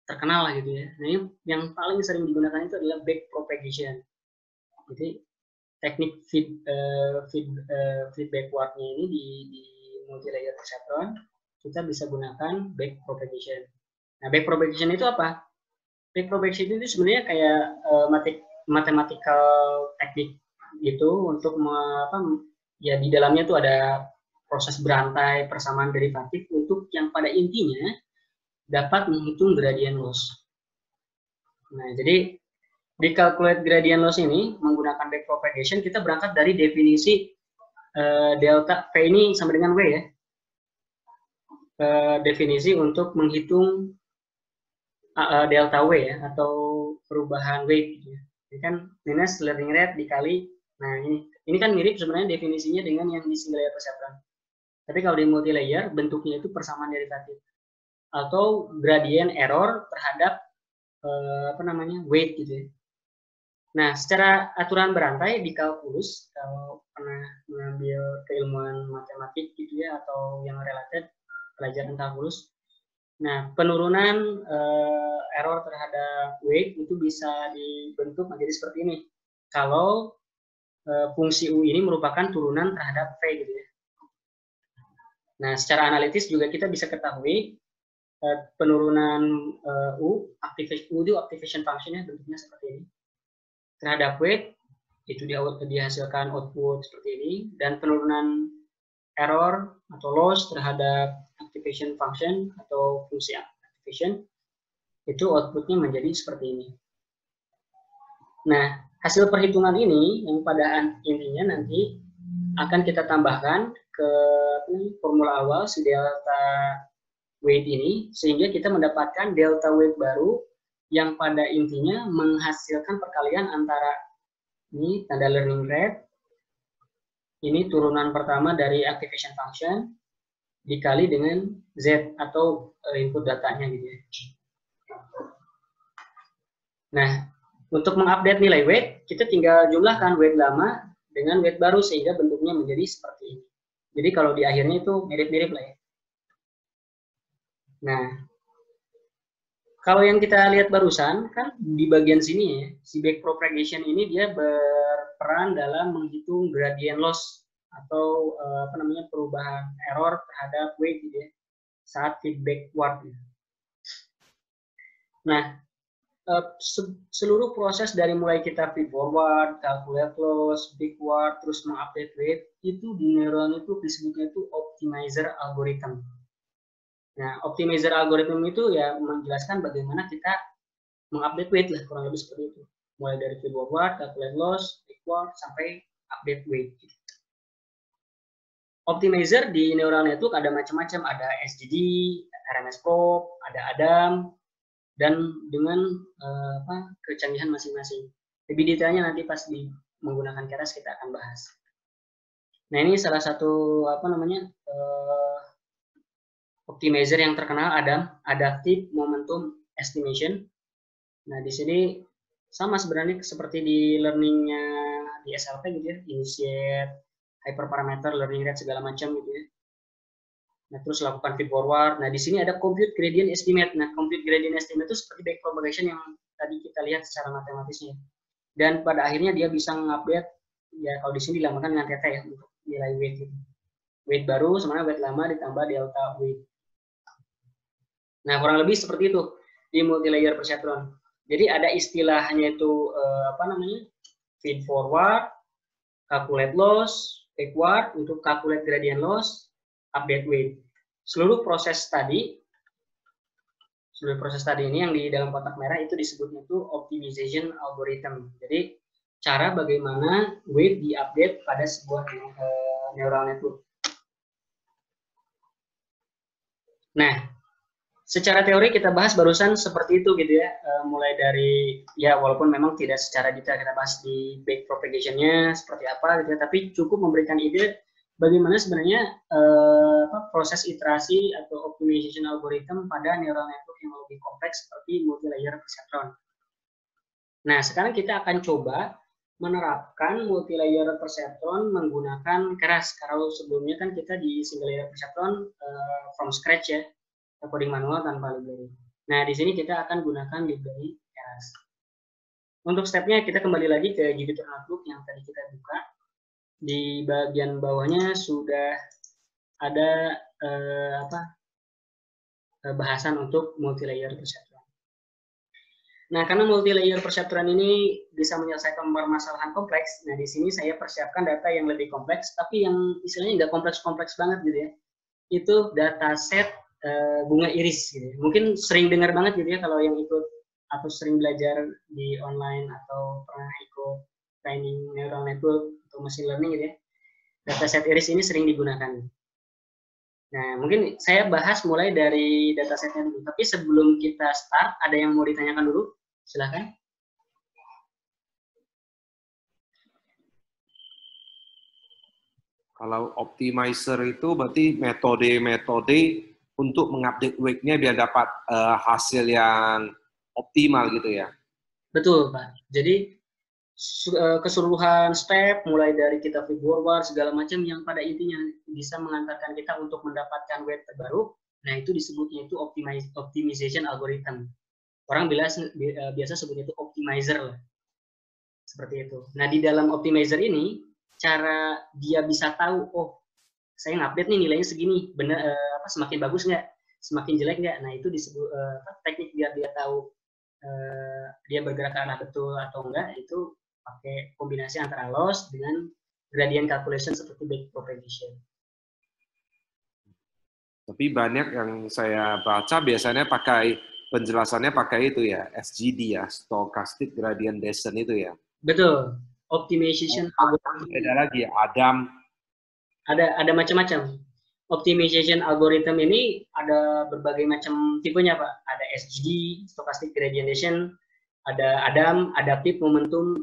terkenal lah gitu ya. Nah ini yang paling sering digunakan itu adalah back propagation. Jadi teknik feed backward-nya ini di multi-layer perceptron kita bisa gunakan back propagation. Nah back propagation itu apa? Back propagation itu sebenarnya kayak mathematical teknik gitu untuk ya di dalamnya tuh ada proses berantai persamaan derivatif untuk yang pada intinya dapat menghitung gradient loss. Nah jadi di calculate gradient loss ini menggunakan back propagation kita berangkat dari definisi delta V ini sama dengan W ya. Definisi untuk menghitung delta W ya, atau perubahan weight gitu ya. Ini kan minus learning rate dikali, nah ini kan mirip sebenarnya definisinya dengan yang di single layer perceptron. Tapi kalau di multi layer bentuknya itu persamaan derivatif atau gradient error terhadap weight gitu ya. Nah, secara aturan berantai di kalkulus, kalau pernah mengambil keilmuan matematik gitu ya, atau yang related pelajaran kalkulus, nah penurunan error terhadap weight itu bisa dibentuk menjadi seperti ini. Kalau fungsi U ini merupakan turunan terhadap V gitu ya. Nah, secara analitis juga kita bisa ketahui penurunan U itu activation functionnya bentuknya seperti ini. Terhadap weight itu dihasilkan output seperti ini, dan penurunan error atau loss terhadap activation function atau fungsi activation itu outputnya menjadi seperti ini. Nah hasil perhitungan ini yang pada intinya nanti akan kita tambahkan ke formula awal si delta weight ini, sehingga kita mendapatkan delta weight baru yang pada intinya menghasilkan perkalian antara ini tanda learning rate, ini turunan pertama dari activation function dikali dengan Z atau input datanya gitu ya. Nah, untuk mengupdate nilai weight, kita tinggal jumlahkan weight lama dengan weight baru sehingga bentuknya menjadi seperti ini. Jadi kalau di akhirnya itu mirip-mirip lah ya. Nah, kalau yang kita lihat barusan kan di bagian sini ya, si back propagation ini dia berperan dalam menghitung gradient loss atau perubahan error terhadap weight gitu ya, saat feedback backward. Nah, seluruh proses dari mulai kita feed forward, calculate loss, backward, terus mengupdate weight itu di neural itu disebutnya itu optimizer algorithm. Nah, optimizer algorithm itu ya menjelaskan bagaimana kita mengupdate weight lah, kurang lebih seperti itu. Mulai dari feed forward, calculate loss, backward, sampai update weight. Optimizer di neural network ada macam-macam, ada SGD, RMS probe, ada ADAM, dan dengan kecanggihan masing-masing. Lebih detailnya nanti pas menggunakan keras kita akan bahas. Nah ini salah satu optimizer yang terkenal Adaptive Momentum Estimation. Nah, di sini sama sebenarnya seperti di learningnya di SLP gitu ya, initiate, hyperparameter, learning rate segala macam gitu ya. Nah, terus lakukan feed forward. Nah, di sini ada compute gradient estimate. Nah, compute gradient estimate itu seperti backpropagation yang tadi kita lihat secara matematisnya. Dan pada akhirnya dia bisa mengupdate, ya kalau di sini dilambangkan dengan theta ya, untuk nilai weight gitu. Weight baru sama weight lama ditambah delta weight. Nah, kurang lebih seperti itu di multilayer perceptron. Jadi ada istilahnya itu feed forward, calculate loss, backward untuk calculate gradient loss, update weight. Seluruh proses tadi ini yang di dalam kotak merah itu disebutnya itu optimization algorithm. Jadi cara bagaimana weight diupdate pada sebuah neural network. Nah, secara teori kita bahas barusan seperti itu gitu ya, mulai dari ya walaupun memang tidak secara detail kita bahas di backpropagation-nya seperti apa gitu ya, tapi cukup memberikan ide bagaimana sebenarnya proses iterasi atau optimization algorithm pada neural network yang lebih kompleks seperti multilayer perceptron. Nah, sekarang kita akan coba menerapkan multilayer perceptron menggunakan keras. Kalau sebelumnya kan kita di single layer perceptron from scratch ya, coding manual tanpa library. Nah, di sini kita akan gunakan library keras. Untuk stepnya kita kembali lagi ke Jupyter Notebook yang tadi kita buka. Di bagian bawahnya sudah ada bahasan untuk multilayer perceptron. Nah, karena multilayer perceptron ini bisa menyelesaikan permasalahan kompleks, nah di sini saya persiapkan data yang lebih kompleks, tapi yang istilahnya nggak kompleks-kompleks banget gitu ya. Itu dataset bunga iris gitu ya. Mungkin sering dengar banget gitu ya kalau yang ikut atau sering belajar di online atau pernah ikut training neural network atau machine learning gitu ya. Dataset iris ini sering digunakan. Nah, mungkin saya bahas mulai dari datasetnya dulu. Tapi sebelum kita start, ada yang mau ditanyakan dulu? Silakan. Kalau optimizer itu berarti metode-metode untuk mengupdate weight-nya biar dapat hasil yang optimal gitu ya? Betul, Pak. Jadi keseluruhan step mulai dari kita feed forward segala macam yang pada intinya bisa mengantarkan kita untuk mendapatkan weight terbaru. Nah, itu disebutnya itu optimization algorithm. Orang biasa sebutnya itu optimizer lah. Seperti itu. Nah, di dalam optimizer ini cara dia bisa tahu, oh, saya ngupdate nih nilainya segini, benar semakin bagus nggak, semakin jelek nggak. Nah, itu disebut teknik biar dia tahu dia bergerak ke arah betul atau enggak, itu pakai kombinasi antara loss dengan gradient calculation seperti backpropagation. Tapi banyak yang saya baca biasanya penjelasannya pakai itu ya, SGD ya, Stochastic Gradient Descent itu ya. Betul. Optimization algorithm. Beda lagi ya, Adam. Ada macam-macam. Optimization algorithm ini ada berbagai macam tipenya, Pak. Ada SGD, Stochastic Gradient Descent, ada Adam, Adaptive Momentum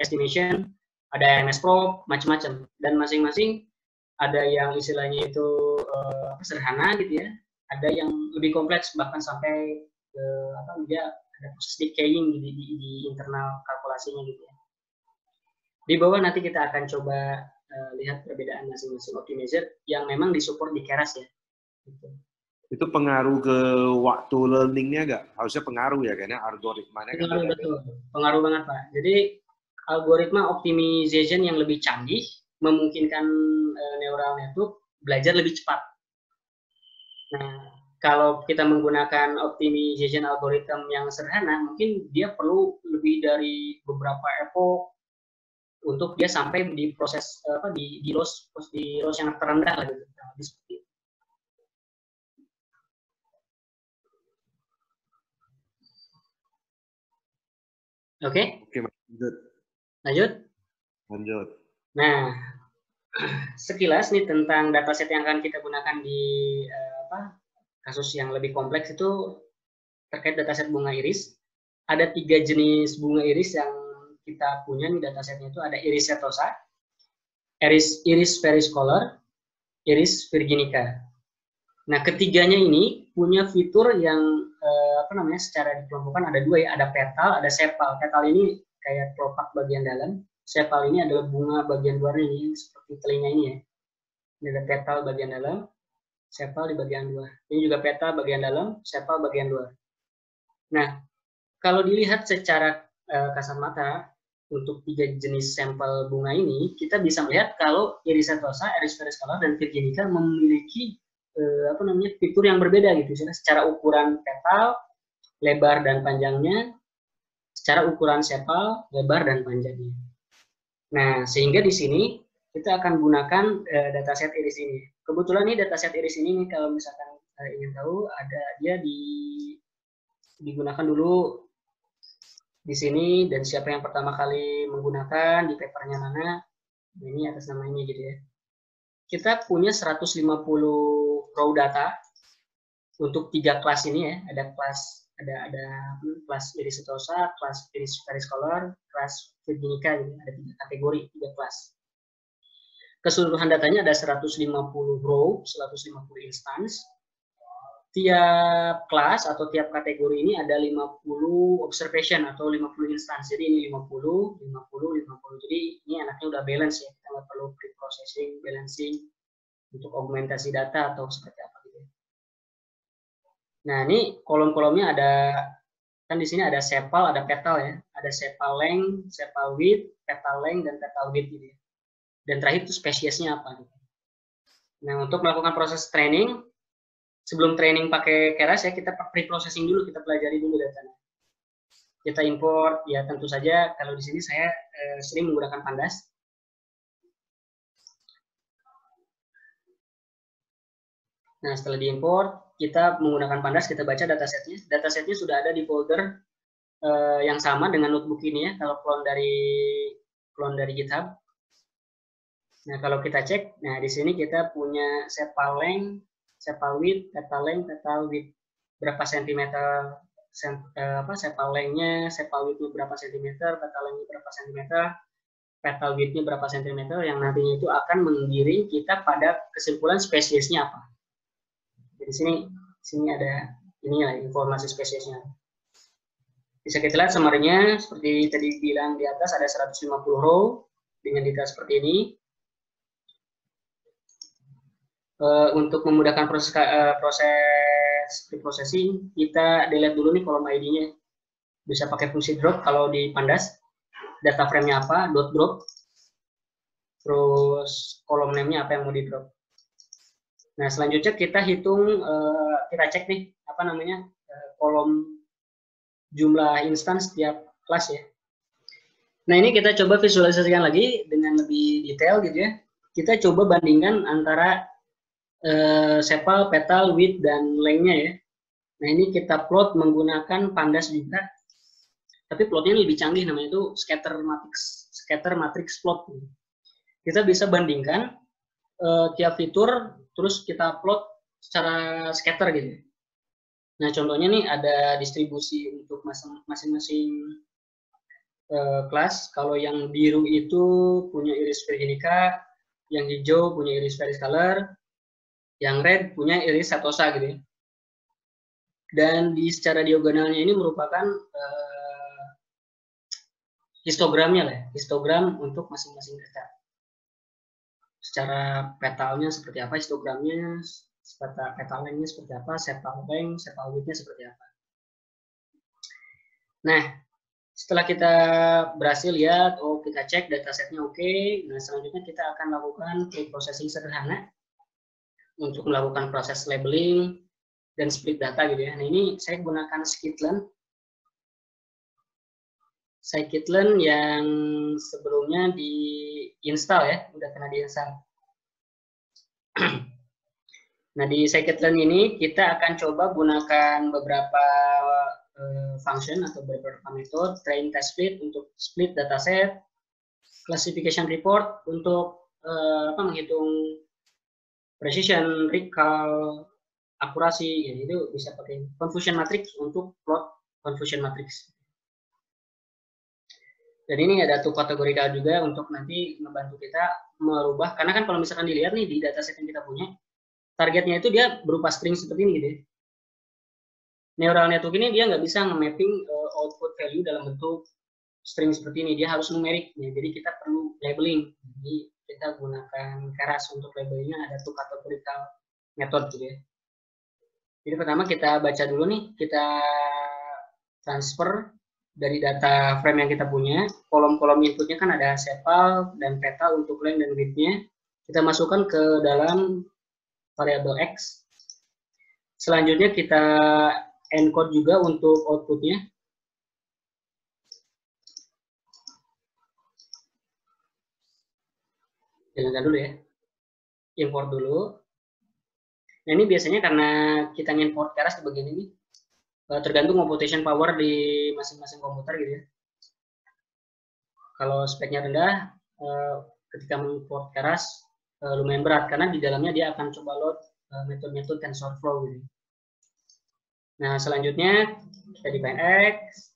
Estimation, ada MS-Probe, macam-macam. Dan masing-masing ada yang istilahnya itu sederhana gitu ya, ada yang lebih kompleks bahkan sampai dia ada proses decaying di internal kalkulasinya gitu ya. Di bawah nanti kita akan coba lihat perbedaan masing-masing optimizer yang memang disupport di Keras ya. Gitu. Itu pengaruh ke waktu learningnya nggak? Harusnya pengaruh ya, kayaknya algoritmanya. Pengaruh betul, pengaruh banget Pak. Jadi algoritma optimization yang lebih canggih memungkinkan neural network belajar lebih cepat. Nah, kalau kita menggunakan optimization algorithm yang sederhana, mungkin dia perlu lebih dari beberapa epoch untuk dia sampai di proses di loss yang terendah lah gitu. Oke? Oke, lanjut. Nah, sekilas nih tentang dataset yang akan kita gunakan di kasus yang lebih kompleks itu terkait dataset bunga iris. Ada 3 jenis bunga iris yang kita punya nih datasetnya itu ada iris setosa, iris versicolor, iris virginica. Nah, ketiganya ini punya fitur yang secara dikelompokkan ada dua ya, ada petal, ada sepal. Petal ini kayak kelopak bagian dalam, sepal ini adalah bunga bagian luarnya ini seperti telinga ini ya. Ini ada petal bagian dalam, sepal di bagian luar. Ini juga petal bagian dalam, sepal bagian luar. Nah, kalau dilihat secara kasat mata untuk tiga jenis sampel bunga ini, kita bisa melihat kalau Iris setosa, Iris versicolor, dan Virginica memiliki fitur yang berbeda gitu, secara ukuran petal, lebar dan panjangnya, secara ukuran sepal, lebar dan panjangnya. Nah, sehingga di sini kita akan gunakan dataset iris ini. Kebetulan nih dataset iris ini nih, kalau misalkan ingin tahu, ada dia digunakan dulu di sini, dan siapa yang pertama kali menggunakan, di papernya mana, ini atas nama ini gitu ya. Kita punya 150 raw data untuk 3 kelas ini ya. Ada kelas Iris setosa, kelas Iris versicolor, kelas Virginica, gitu. Ada 3 kategori, 3 kelas. Keseluruhan datanya ada 150 row, 150 instance. Tiap kelas atau tiap kategori ini ada 50 observation atau 50 instance. Jadi ini 50, 50, 50. Jadi ini anaknya udah balance ya. Kita nggak perlu pre-processing, balancing untuk augmentasi data atau seperti apa gitu. Nah, ini kolom-kolomnya ada, kan di sini ada sepal, ada petal ya. Ada sepal length, sepal width, petal length, dan petal width gitu ya. Dan terakhir itu spesiesnya apa gitu. Nah, untuk melakukan proses training, sebelum training pakai Keras ya, kita pre-processing dulu, kita pelajari dulu datanya. Kita import, ya tentu saja kalau di sini saya sering menggunakan Pandas. Nah, setelah diimport, kita menggunakan Pandas, kita baca datasetnya. Datasetnya sudah ada di folder yang sama dengan notebook ini ya, kalau clone dari GitHub. Nah, kalau kita cek, nah di sini kita punya sepal length, sepal width, petal length, petal width. Berapa sentimeter sepal length-nya, sepal width-nya berapa sentimeter, petal length-nya berapa sentimeter, petal width-nya berapa sentimeter, yang nantinya itu akan menggiring kita pada kesimpulan spesiesnya apa. Jadi sini ada ini ya, informasi spesiesnya. Bisa kita lihat summary-nya seperti tadi bilang di atas, ada 150 row dengan data seperti ini. Untuk memudahkan proses pre-processing, kita delete dulu nih kolom ID-nya. Bisa pakai fungsi drop kalau di Pandas. Data frame-nya apa, .drop. Terus kolom name-nya apa yang mau di drop. Nah, selanjutnya kita hitung, kita cek nih, kolom jumlah instance tiap kelas ya. Nah, ini kita coba visualisasikan lagi dengan lebih detail gitu ya. Kita coba bandingkan antara sepal, petal, width, dan length-nya ya. Nah, ini kita plot menggunakan Pandas juga. Tapi plotnya lebih canggih, namanya itu scatter matrix plot. Kita bisa bandingkan tiap fitur, terus kita plot secara scatter gitu. Nah, contohnya nih ada distribusi untuk masing-masing kelas. Kalau yang biru itu punya Iris Virginica, yang hijau punya Iris versicolor, yang red punya Iris setosa gitu ya. Dan secara diagonalnya ini merupakan histogramnya lah, histogram untuk masing-masing data. Secara petalnya seperti apa, histogramnya, petal length-nya seperti apa, sepal length, sepal width-nya seperti apa. Nah, setelah kita berhasil lihat, kita cek datasetnya oke. Nah, selanjutnya kita akan lakukan pre-processing sederhana untuk melakukan proses labeling dan split data gitu ya. Nah, ini saya gunakan scikit-learn yang sebelumnya diinstal ya, udah pernah diinstal. Nah, di scikit-learn ini kita akan coba gunakan beberapa function atau beberapa metode, train, test, split untuk split dataset, classification report untuk menghitung precision, recall, akurasi, ya itu bisa pakai confusion matrix untuk plot confusion matrix. Dan ini ada tuh kategori juga untuk nanti membantu kita merubah, karena kan kalau misalkan dilihat nih di dataset yang kita punya, targetnya itu dia berupa string seperti ini gitu ya. Neural network ini dia nggak bisa nge-mapping output value dalam bentuk string seperti ini, dia harus numerik. Ya. Jadi kita perlu labeling. Jadi kita gunakan Keras untuk labelingnya, ada tuh categorical method gitu ya. Jadi pertama kita baca dulu nih, kita transfer dari data frame yang kita punya, kolom-kolom inputnya kan ada sepal dan petal untuk length dan width-nya. Kita masukkan ke dalam variabel X. Selanjutnya kita encode juga untuk outputnya. Jalankan dulu ya. Import dulu. Nah ini biasanya karena kita import Keras di bagian ini, tergantung computation power di masing-masing komputer gitu ya. Kalau speknya rendah, ketika mengimport Keras lumayan berat karena di dalamnya dia akan coba load metode-metode TensorFlow gitu. Nah selanjutnya kita define X.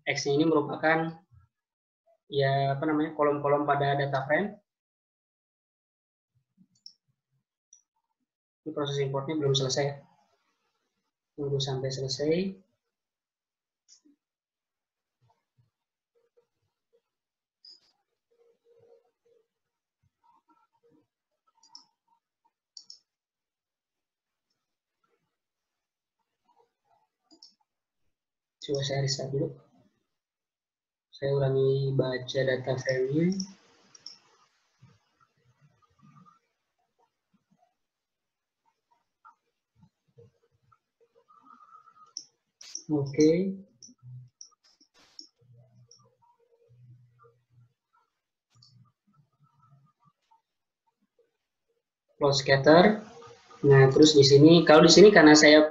X ini merupakan ya apa namanya kolom-kolom pada data frame. Ini proses importnya belum selesai. Tunggu sampai selesai. Coba saya restart dulu. Saya ulangi baca data frame-nya. Oke. Plot scatter. Nah, terus di sini, kalau di sini karena saya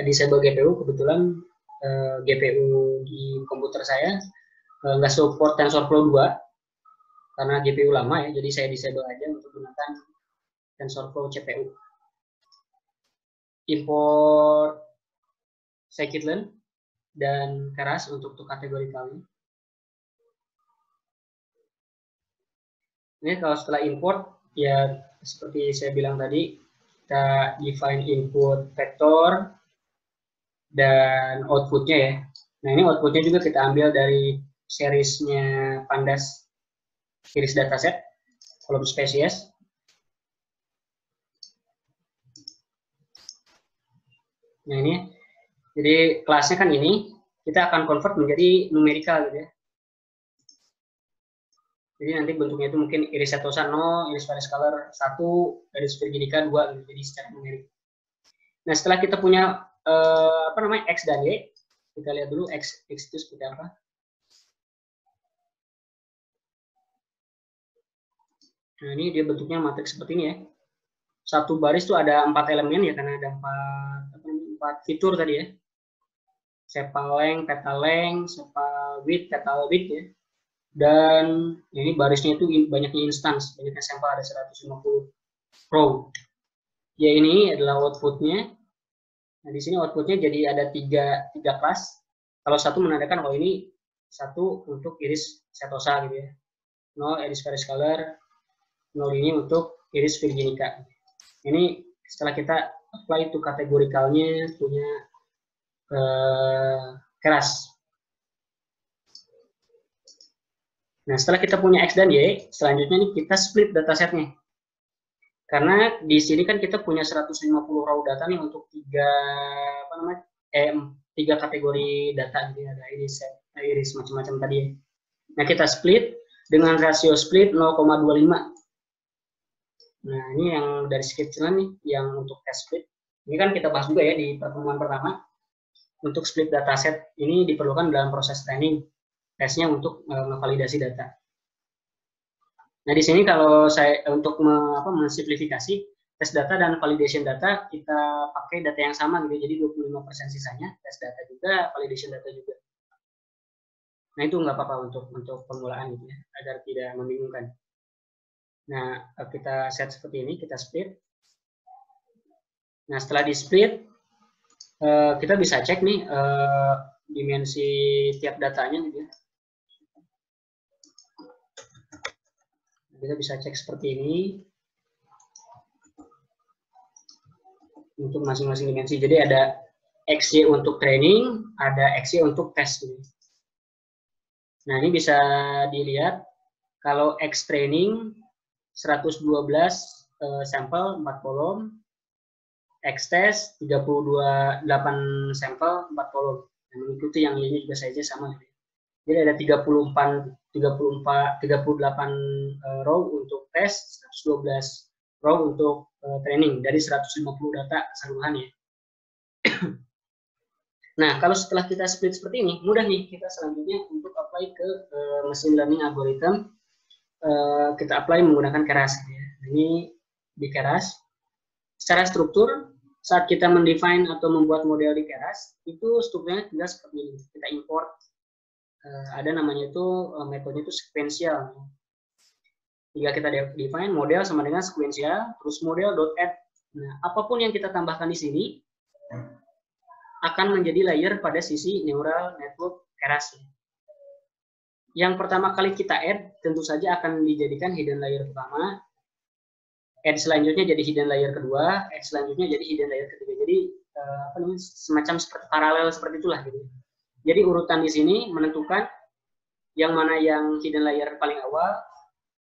disable GPU, kebetulan GPU di komputer saya nggak support TensorFlow 2 karena GPU lama ya, jadi saya disable aja untuk gunakan TensorFlow CPU. Import scikit-learn dan Keras untuk categorical. Ini kalau setelah import, ya seperti saya bilang tadi, kita define input vektor dan outputnya ya. Nah ini outputnya juga kita ambil dari seriesnya Pandas series dataset, kolom spesies. Nah ini, jadi kelasnya kan ini, kita akan convert menjadi numerical gitu ya. Jadi nanti bentuknya itu mungkin iris setosa 0, iris variocolor 1, iris virginica 2 gitu. Jadi secara numerik. Nah setelah kita punya apa namanya X dan Y, kita lihat dulu X itu seperti apa. Nah ini dia bentuknya matriks seperti ini ya. Satu baris itu ada 4 elemen ya, karena ada 4 fitur tadi ya. Sepal length, petal length, sepal width, petal width ya. Dan ini barisnya itu banyaknya instance, banyaknya sampel, ada 150 row. Ya ini adalah outputnya. Nah di sini outputnya jadi ada tiga kelas. Kalau satu menandakan kalau ini satu untuk iris setosa gitu ya. 0 iris variocolor, 0 ini untuk iris virginica. Ini setelah kita apply to kategorikalnya punya Keras. Nah, setelah kita punya X dan Y, selanjutnya nih kita split datasetnya. Karena di sini kan kita punya 150 raw data nih untuk tiga kategori data gitu ya, ada iris macam-macam tadi ya. Nah, kita split dengan rasio split 0,25. Nah, ini yang dari sketch nih yang untuk test split. Ini kan kita bahas juga ya di pertemuan pertama. Untuk split dataset ini diperlukan dalam proses training, tesnya untuk ngevalidasi data. Nah di sini kalau saya untuk mensimplifikasi tes data dan validation data, kita pakai data yang sama gitu, jadi 25% sisanya tes data juga, validation data juga. Nah itu nggak apa-apa untuk permulaan gitu ya, agar tidak membingungkan. Nah kita set seperti ini, kita split. Nah setelah di split, kita bisa cek nih dimensi tiap datanya gitu ya. Kita bisa cek seperti ini. untuk masing-masing dimensi. Jadi ada XY untuk training, ada XY untuk test. Nah, ini bisa dilihat kalau X training 112 sampel 4 kolom, X test 8 sampel 4 kolom. Dan mengikuti yang ini juga saja sama. Jadi ada 38 row untuk test, 112 row untuk training dari 150 data keseluruhan ya. Nah, kalau setelah kita split seperti ini, mudah nih kita selanjutnya untuk apply ke machine learning algorithm. Kita apply menggunakan Keras. Ya. Ini di Keras. Secara struktur, saat kita mendefine atau membuat model di Keras, itu strukturnya tinggal seperti ini. Kita import, ada namanya itu, metodenya itu sequential. Jika kita define model sama dengan sequential, terus model.add. Nah, apapun yang kita tambahkan di sini, akan menjadi layer pada sisi neural network Keras. Yang pertama kali kita add, tentu saja akan dijadikan hidden layer pertama, add selanjutnya jadi hidden layer kedua, add selanjutnya jadi hidden layer ketiga. Jadi semacam seperti paralel seperti itulah gitu. Jadi urutan di sini menentukan yang mana yang hidden layer paling awal,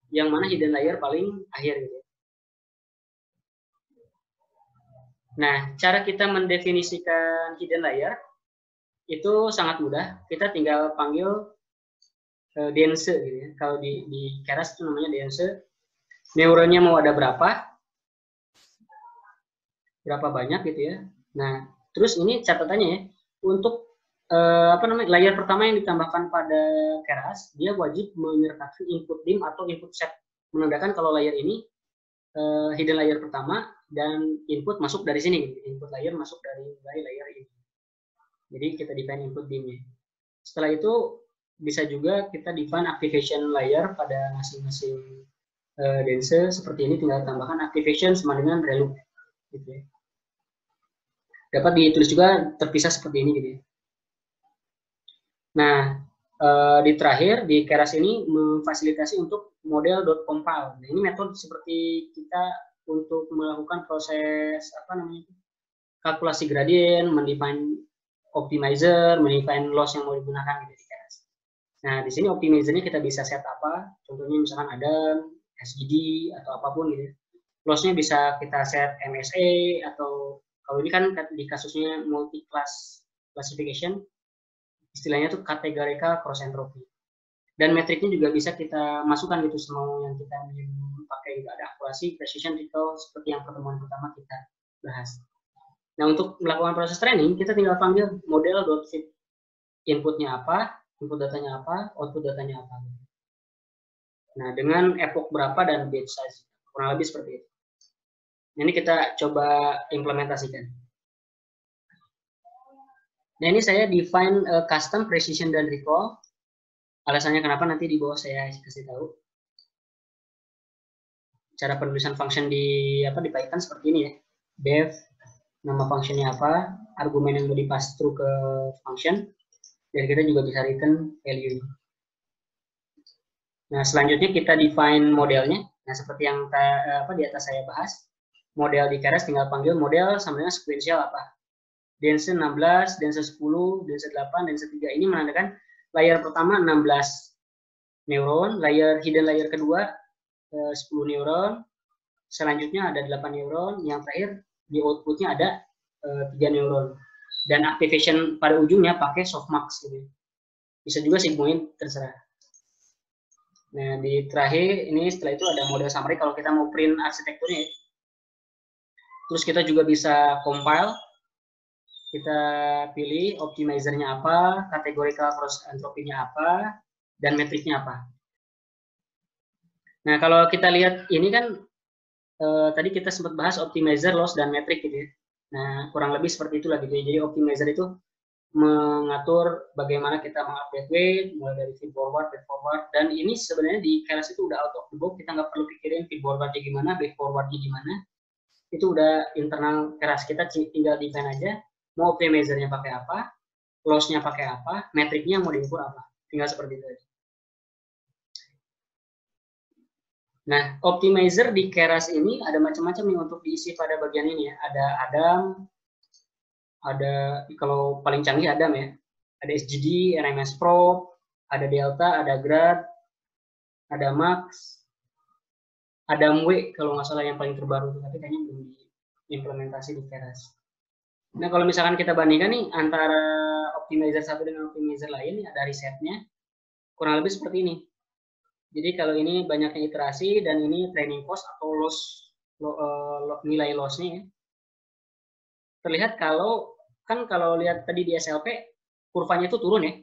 yang mana hidden layer paling akhir gitu. Nah, cara kita mendefinisikan hidden layer itu sangat mudah. Kita tinggal panggil dense gitu ya. Kalau di Keras itu namanya dense. Neuronnya mau ada berapa banyak gitu ya. Nah, terus ini catatannya ya, untuk layer pertama yang ditambahkan pada Keras, dia wajib menyertakan input dim atau input set, menandakan kalau layer ini hidden layer pertama dan input masuk dari sini, gitu. Input layer masuk dari layer ini. Jadi kita define input dimnya. Setelah itu bisa juga kita define activation layer pada masing-masing dense seperti ini, tinggal tambahkan activation sama dengan ReLU gitu ya. Dapat ditulis juga terpisah seperti ini gitu ya. Nah, di terakhir di Keras ini memfasilitasi untuk model.compile. Nah, ini metode seperti kita untuk melakukan proses kalkulasi gradien, mendefine optimizer, mendefine loss yang mau digunakan gitu di Keras. Nah, di sini optimizernya kita bisa set apa? Contohnya misalkan ada SGD atau apapun gitu. Lossnya bisa kita set MSA atau kalau ini kan di kasusnya multi class classification, istilahnya itu categorical cross entropy. Dan metriknya juga bisa kita masukkan gitu semua yang kita pakai, ada akurasi, precision, recall seperti yang pertemuan pertama kita bahas. Nah, untuk melakukan proses training kita tinggal panggil model.fit. Inputnya apa, input datanya apa, output datanya apa. Nah, dengan epoch berapa dan batch size, kurang lebih seperti itu. Ini kita coba implementasikan. Nah, ini saya define custom, precision, dan recall. Alasannya kenapa nanti di bawah saya kasih tahu. Cara penulisan function di Python seperti ini ya. Def, nama functionnya apa, argumen yang mau dipass through ke function, dan kita juga bisa return value. Nah, selanjutnya kita define modelnya. Nah, seperti yang di atas saya bahas, model di Keras tinggal panggil model sama dengan sequential apa. Dense 16, dense 10, dense 8, dense 3. Ini menandakan layer pertama 16 neuron, hidden layer kedua 10 neuron, selanjutnya ada 8 neuron, yang terakhir di outputnya ada 3 neuron. Dan activation pada ujungnya pakai softmax gitu. Bisa juga sigmoid, terserah. Nah, di terakhir ini setelah itu ada model summary kalau kita mau print arsitekturnya ya. Terus kita juga bisa compile. Kita pilih optimizernya apa, categorical cross entropy-nya apa, dan metriknya apa. Nah, kalau kita lihat ini kan tadi kita sempat bahas optimizer, loss, dan metrik gitu ya. Nah, kurang lebih seperti itulah gitu ya. Jadi optimizer itu mengatur bagaimana kita mengupdate weight, mulai dari feed forward, back forward, dan ini sebenarnya di Keras itu udah out of the box, kita nggak perlu pikirin feed forwardnya gimana, back forwardnya gimana, itu udah internal Keras, kita tinggal define aja, mau optimizernya pakai apa, loss-nya pakai apa, metriknya mau diukur apa, tinggal seperti itu aja. Nah, optimizer di Keras ini ada macam-macam nih untuk diisi pada bagian ini ya. Ada Adam, ada kalau paling canggih Adam ya. Ada SGD, RMS Pro, ada Delta, ada Grad, ada Max, ada MW kalau nggak salah yang paling terbaru, tapi kayaknya belum diimplementasi di Keras. Nah, kalau misalkan kita bandingkan nih antara optimizer satu dengan optimizer lain, ada risetnya, kurang lebih seperti ini. Jadi kalau ini banyaknya iterasi dan ini training cost atau nilai loss-nya ya. Terlihat kalau lihat tadi di SLP kurvanya itu turun ya.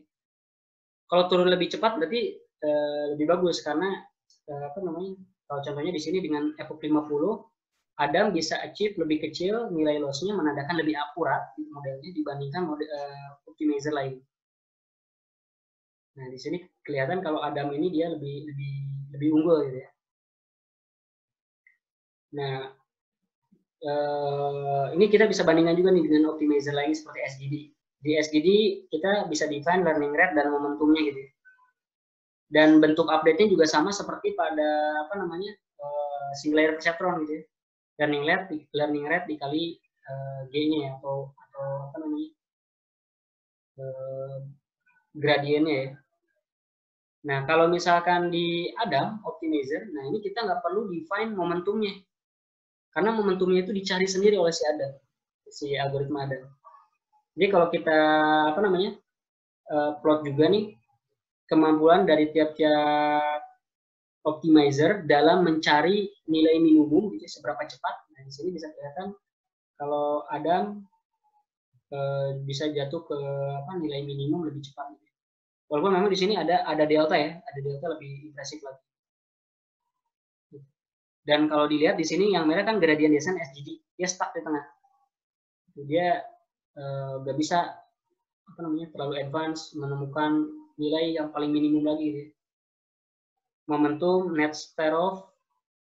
Kalau turun lebih cepat berarti lebih bagus karena kalau contohnya di sini dengan epoch 50 Adam bisa achieve lebih kecil nilai loss-nya, menandakan lebih akurat modelnya dibandingkan optimizer lain. Nah, di sini kelihatan kalau Adam ini dia lebih unggul gitu ya. Nah, ini kita bisa bandingkan juga nih dengan optimizer lain seperti SGD. Di SGD kita bisa define learning rate dan momentumnya gitu ya. Dan bentuk update-nya juga sama seperti pada single layer perceptron gitu ya. Learning rate dikali G-nya ya, atau gradiennya ya. Nah, kalau misalkan di Adam optimizer, nah ini kita nggak perlu define momentumnya, karena momentumnya itu dicari sendiri oleh si algoritma Adam. Jadi kalau kita plot juga nih kemampuan dari tiap-tiap optimizer dalam mencari nilai minimum gitu, seberapa cepat. Nah, di sini bisa kelihatan kalau Adam bisa jatuh ke nilai minimum lebih cepat. Walaupun memang di sini ada delta ya, ada delta lebih impresif lagi. Dan kalau dilihat di sini yang merah kan gradient descent SGD, dia stuck di tengah. Dia nggak bisa terlalu advance menemukan nilai yang paling minimum lagi gitu. Momentum net stare off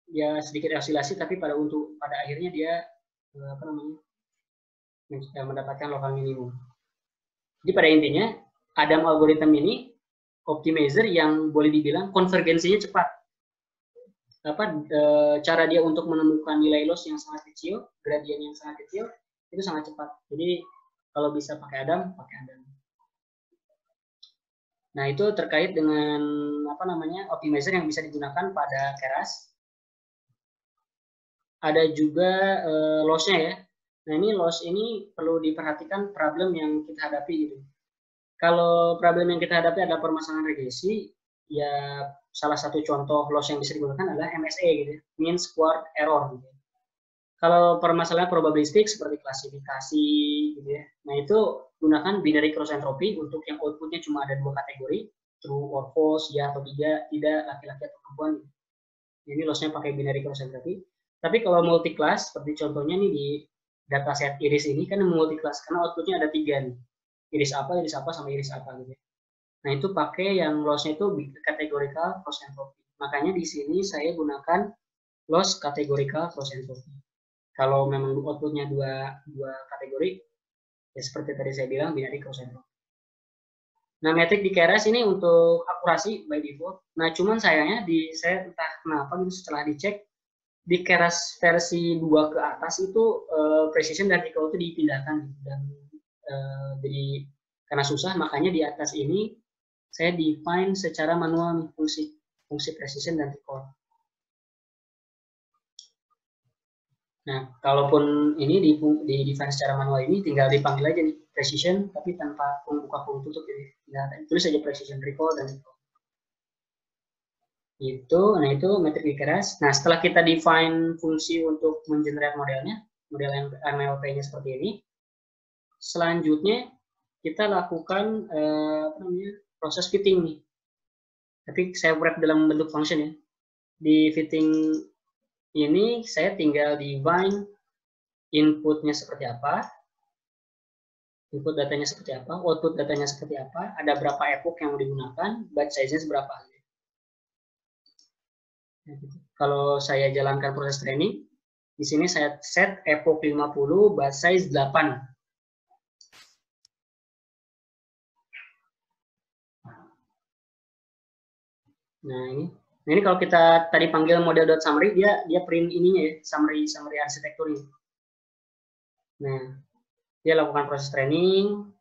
ya sedikit oscilasi, tapi pada akhirnya dia mendapatkan lokal minimum. Jadi pada intinya Adam algorithm ini optimizer yang boleh dibilang konvergensinya cepat. Cara dia untuk menemukan nilai loss yang sangat kecil, gradien yang sangat kecil itu sangat cepat. Jadi kalau bisa pakai Adam, pakai Adam. Nah, itu terkait dengan optimizer yang bisa digunakan pada Keras. Ada juga loss-nya ya. Nah, ini loss ini perlu diperhatikan problem yang kita hadapi gitu. Kalau problem yang kita hadapi adalah permasalahan regresi, ya salah satu contoh loss yang bisa digunakan adalah MSE gitu, mean squared error gitu. Kalau permasalahan probabilistik seperti klasifikasi gitu ya. Nah, itu gunakan binary cross entropy untuk yang outputnya cuma ada 2 kategori, true or false, ya atau tidak, laki-laki atau perempuan. Ini lossnya pakai binary cross entropy. Tapi kalau multi class, seperti contohnya nih di dataset iris ini kan multi class karena outputnya ada 3 nih. Iris apa, sama iris apa gitu. Nah, itu pakai yang lossnya itu categorical cross entropy. Makanya di sini saya gunakan loss categorical cross entropy. Kalau memang outputnya dua kategori, ya seperti tadi saya bilang binary cross entropy. Nah, metrik di Keras ini untuk akurasi by default. Nah, cuman sayangnya saya entah kenapa gitu setelah dicek di Keras versi 2 ke atas itu precision dan recall itu dipindahkan dan jadi karena susah, makanya di atas ini saya define secara manual nih fungsi precision dan recall. Nah, kalaupun ini di define secara manual ini tinggal dipanggil aja nih precision tapi tanpa buka kurung tutup jadi tulis saja precision recall dan recall. Nah itu metrik di Keras. Nah, setelah kita define fungsi untuk mengenerate modelnya, model MLP-nya seperti ini, selanjutnya kita lakukan proses fitting nih. Tapi saya wrap dalam bentuk function ya. Di fitting ini saya tinggal define inputnya seperti apa, input datanya seperti apa, output datanya seperti apa, ada berapa epoch yang mau digunakan, batch size-nya seberapa. Kalau saya jalankan proses training, di sini saya set epoch 50, batch size 8. Nah, ini Nah, ini kalau kita tadi panggil model.summary, dia print ininya ya, summary arsitektur ini. Nah, dia lakukan proses training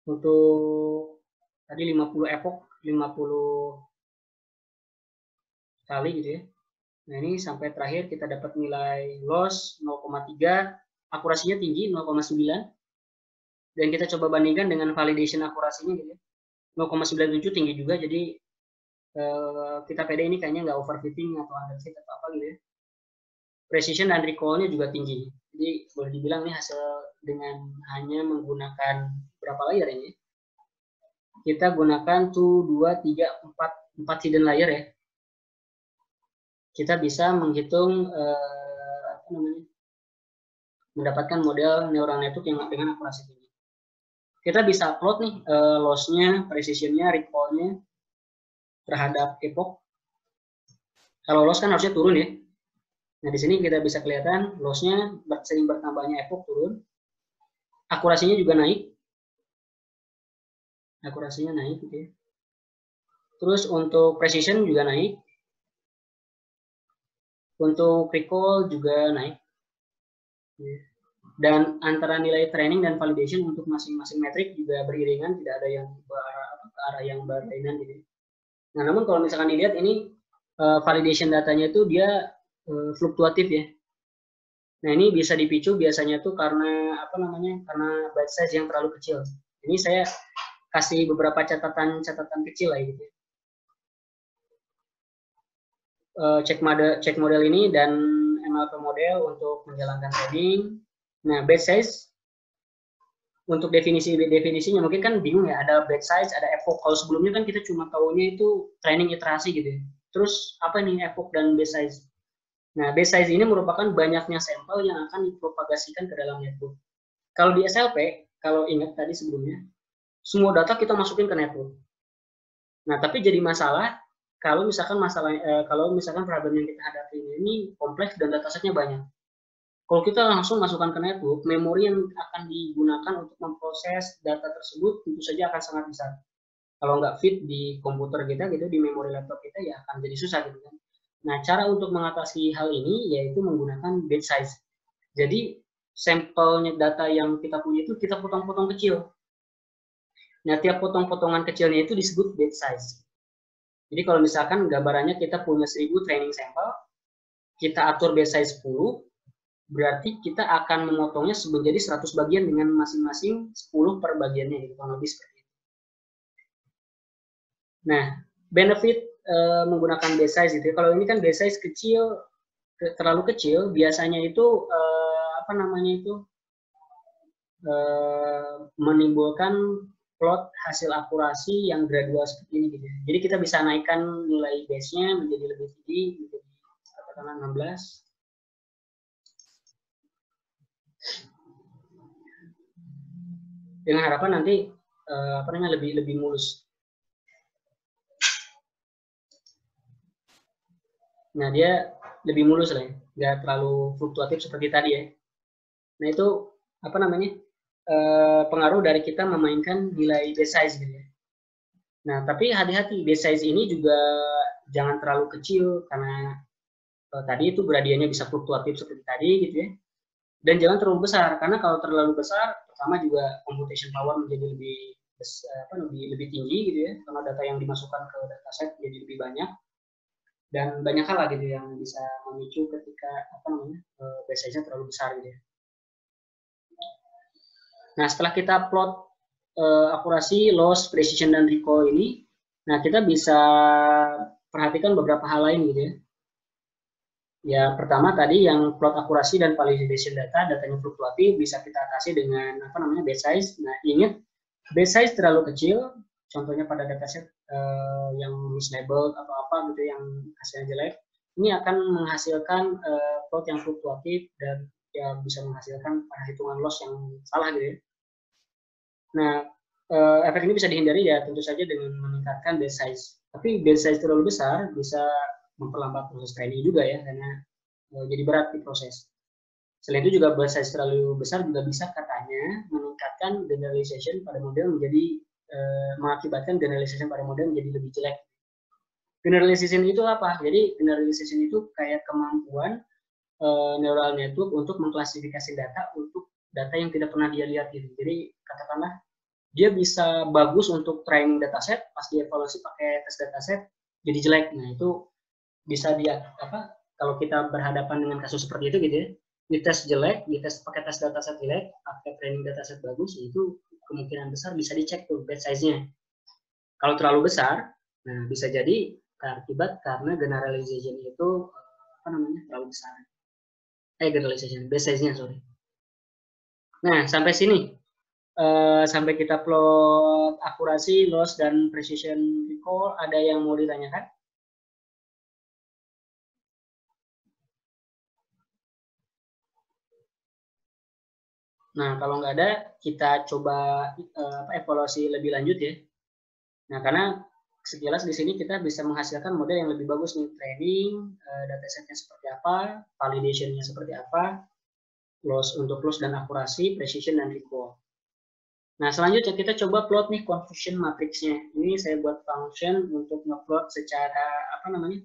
untuk tadi 50 epoch, 50 kali gitu ya. Nah, ini sampai terakhir kita dapat nilai loss 0,3, akurasinya tinggi 0,9. Dan kita coba bandingkan dengan validation akurasinya gitu ya. 0,97 tinggi juga, jadi kita pede ini kayaknya nggak overfitting atau underfit atau apa gitu ya. Precision dan recall-nya juga tinggi. Jadi boleh dibilang ini hasil dengan hanya menggunakan berapa layer ini? Kita gunakan 2, 3, 4 hidden layer ya. Kita bisa menghitung mendapatkan model neural network yang dengan akurasi tinggi. Kita bisa plot nih loss-nya, precision-nya, recall-nya terhadap epoch. Kalau loss kan harusnya turun ya. Nah, di sini kita bisa kelihatan loss-nya sering bertambahnya epoch turun. Akurasinya juga naik. Akurasinya naik gitu ya. Terus untuk precision juga naik. Untuk recall juga naik. Dan antara nilai training dan validation untuk masing-masing metrik juga beriringan, tidak ada yang ke arah yang berlainan gitu. Nah, namun kalau misalkan dilihat ini validation datanya itu dia fluktuatif ya. Nah, ini bisa dipicu biasanya tuh karena karena batch size yang terlalu kecil. Ini saya kasih beberapa catatan kecil lah gitu. Cek model ini dan MLP model untuk menjalankan training. Nah, batch size untuk definisinya mungkin kan bingung ya, ada batch size, ada epoch. Kalau sebelumnya kan kita cuma tahunya itu training iterasi gitu ya. Terus apa nih epoch dan batch size? Nah, batch size ini merupakan banyaknya sampel yang akan dipropagasikan ke dalam network. Kalau di SLP, kalau ingat tadi sebelumnya, semua data kita masukin ke network. Nah, tapi jadi masalah kalau misalkan problem yang kita hadapi ini kompleks dan datasetnya banyak. Kalau kita langsung masukkan ke network, memori yang akan digunakan untuk memproses data tersebut tentu saja akan sangat besar. Kalau nggak fit di komputer kita gitu, di memori laptop kita ya akan jadi susah gitu kan. Nah, cara untuk mengatasi hal ini yaitu menggunakan batch size. Jadi sampelnya data yang kita punya itu kita potong-potong kecil. Nah, tiap potong-potongan kecilnya itu disebut batch size. Jadi kalau misalkan gambarannya kita punya 1000 training sampel, kita atur batch size 10, berarti kita akan memotongnya menjadi 100 bagian dengan masing-masing 10 per bagiannya, gitu, kurang lebih seperti itu. Nah, benefit menggunakan batch size itu, kalau ini kan batch size kecil, terlalu kecil, biasanya itu menimbulkan plot hasil akurasi yang gradual seperti ini gitu. Jadi kita bisa naikkan nilai base-nya menjadi lebih tinggi, menjadi katakanlah 16. Dengan harapan nanti lebih mulus. Nah, dia lebih mulus lah ya, nggak terlalu fluktuatif seperti tadi ya. Nah, itu pengaruh dari kita memainkan nilai batch size gitu ya. Nah, tapi hati-hati, batch size ini juga jangan terlalu kecil karena tadi itu gradiennya bisa fluktuatif seperti tadi gitu ya. Dan jangan terlalu besar karena kalau terlalu besar, pertama juga computation power menjadi lebih tinggi gitu ya, karena data yang dimasukkan ke dataset jadi lebih banyak. Dan banyak hal lah gitu yang bisa memicu ketika batch size-nya terlalu besar gitu ya. Nah, setelah kita plot akurasi, loss, precision, dan recall ini, nah kita bisa perhatikan beberapa hal lain gitu ya. Ya, pertama tadi yang plot akurasi dan validation datanya fluktuatif, bisa kita atasi dengan batch size. Nah, ingat, batch size terlalu kecil, contohnya pada dataset yang mislabeled atau apa gitu yang hasilnya jelek, ini akan menghasilkan plot yang fluktuatif dan ya bisa menghasilkan perhitungan loss yang salah gitu ya. Nah, efek ini bisa dihindari ya tentu saja dengan meningkatkan batch size. Tapi batch size terlalu besar bisa memperlambat proses training juga ya, karena jadi berat di proses. Selain itu juga batch size terlalu besar juga bisa katanya meningkatkan generalization pada model menjadi mengakibatkan generalization pada model menjadi lebih jelek. Generalization itu apa? Jadi generalization itu kayak kemampuan neural network untuk mengklasifikasi data untuk data yang tidak pernah dia lihat gitu. Jadi katakanlah dia bisa bagus untuk training dataset, pas dievaluasi pakai tes dataset jadi jelek. Nah itu bisa dia apa? Kalau kita berhadapan dengan kasus seperti itu gitu ya, dites jelek, dites pakai tes dataset jelek, pakai training dataset bagus, itu kemungkinan besar bisa dicek tuh batch size-nya. Kalau terlalu besar, nah bisa jadi akibat karena generalization itu apa namanya terlalu besar. Generalization, batch size-nya sorry. Nah sampai sini. Sampai kita plot akurasi, loss, dan precision recall, ada yang mau ditanyakan? Nah, kalau nggak ada, kita coba evaluasi lebih lanjut ya. Nah, karena sekilas di sini kita bisa menghasilkan model yang lebih bagus nih, training, datasetnya seperti apa, validation-nya seperti apa, loss untuk loss dan akurasi, precision, dan recall. Nah, selanjutnya kita coba plot nih confusion matrix-nya. Ini saya buat function untuk ngeplot secara apa namanya?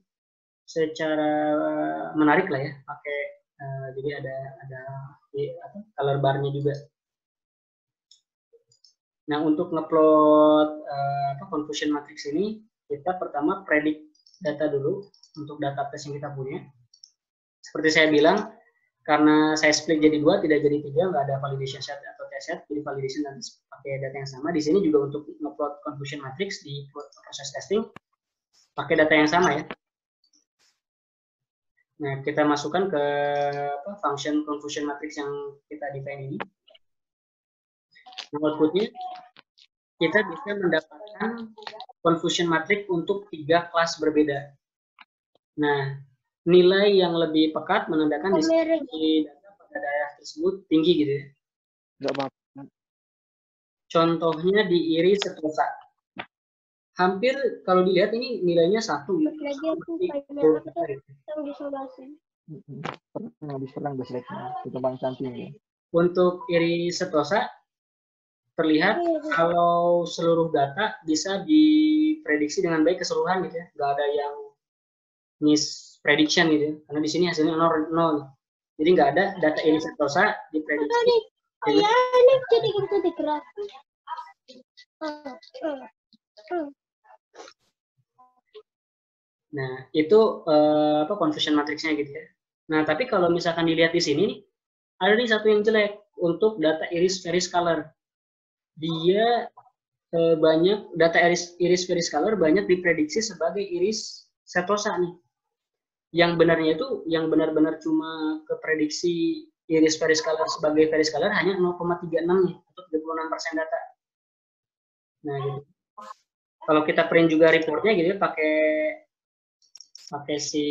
Secara menarik lah ya, pakai jadi ada color bar-nya juga. Nah, untuk ngeplot confusion matrix ini, kita pertama predict data dulu untuk database yang kita punya. Seperti saya bilang, karena saya split jadi 2, tidak jadi 3, nggak ada validation set atau test set, jadi validation dan pakai data yang sama. Di sini juga untuk ngeplot confusion matrix di proses testing, pakai data yang sama ya. Nah, kita masukkan ke function confusion matrix yang kita define ini. Outputnya, kita bisa mendapatkan confusion matrix untuk 3 kelas berbeda. Nah, nilai yang lebih pekat menandakan di data pada daerah tersebut tinggi gitu ya. Nggak apa-apa. Contohnya di iris setosa. Hampir kalau dilihat ini nilainya 1 ya. Habis perang baseline itu paling cantik ya. Untuk iris setosa terlihat kalau seluruh data bisa diprediksi dengan baik keseluruhan gitu ya. Nggak ada yang miss prediction gitu ya. Karena di sini hasilnya 0. Jadi nggak ada data iris setosa diprediksi. ini jadi gitu digerakkan. Nah, itu confusion matrixnya gitu ya. Nah, tapi kalau misalkan dilihat di sini, ada nih satu yang jelek untuk data iris Ferris color. Dia banyak data iris Ferris color banyak diprediksi sebagai iris setosa nih. Yang benarnya itu yang benar-benar cuma keprediksi iris Ferris color sebagai Ferris color hanya 0,36 nih untuk 36% data. Nah, gitu. Kalau kita print juga reportnya gitu ya, pakai si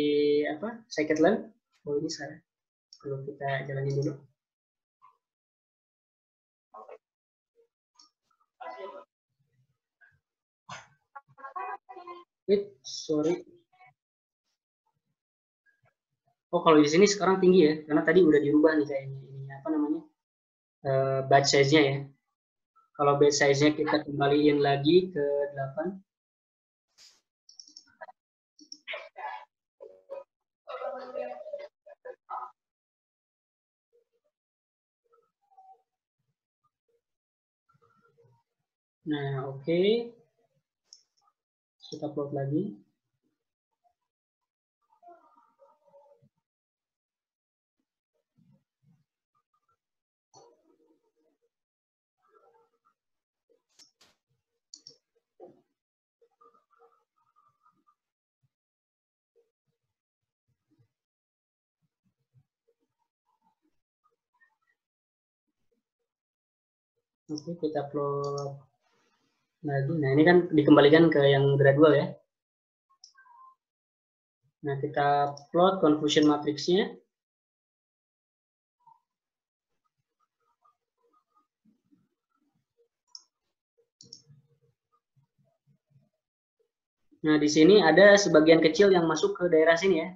scikit-learn. Oh, ini saya perlu kita jalanin dulu. Sorry. Oh, kalau di sini sekarang tinggi ya, karena tadi udah dirubah nih kayaknya ini apa namanya batch size-nya ya. Kalau batch size-nya kita kembaliin lagi ke 8. Nah, oke. Kita plot lagi. Oke, kita plot lagi. Nah, ini kan dikembalikan ke yang gradual ya. Nah, kita plot confusion matrix-nya. Nah, di sini ada sebagian kecil yang masuk ke daerah sini ya.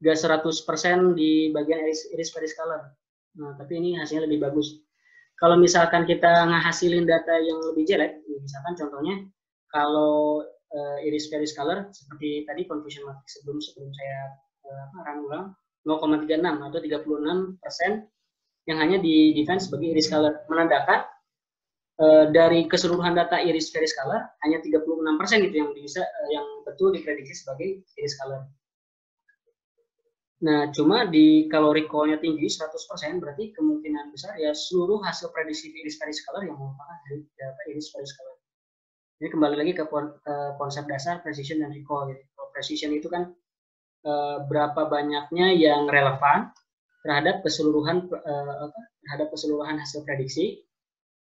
Gak 100% di bagian iris Ferris color. Nah, tapi ini hasilnya lebih bagus. Kalau misalkan kita ngehasilin data yang lebih jelek, misalkan contohnya kalau iris Ferris color seperti tadi confusion matrix sebelum saya ulang 0,36 atau 36% yang hanya di define sebagai iris color, menandakan dari keseluruhan data iris Ferris color hanya 36% itu yang bisa yang betul diprediksi sebagai iris color. Nah, cuma kalau recall-nya tinggi 100%, berarti kemungkinan besar ya seluruh hasil prediksi iris Ferris color yang merupakan dari data iris Ferris color. Ini kembali lagi ke konsep dasar precision dan recall. Gitu. Precision itu kan berapa banyaknya yang relevan terhadap keseluruhan hasil prediksi.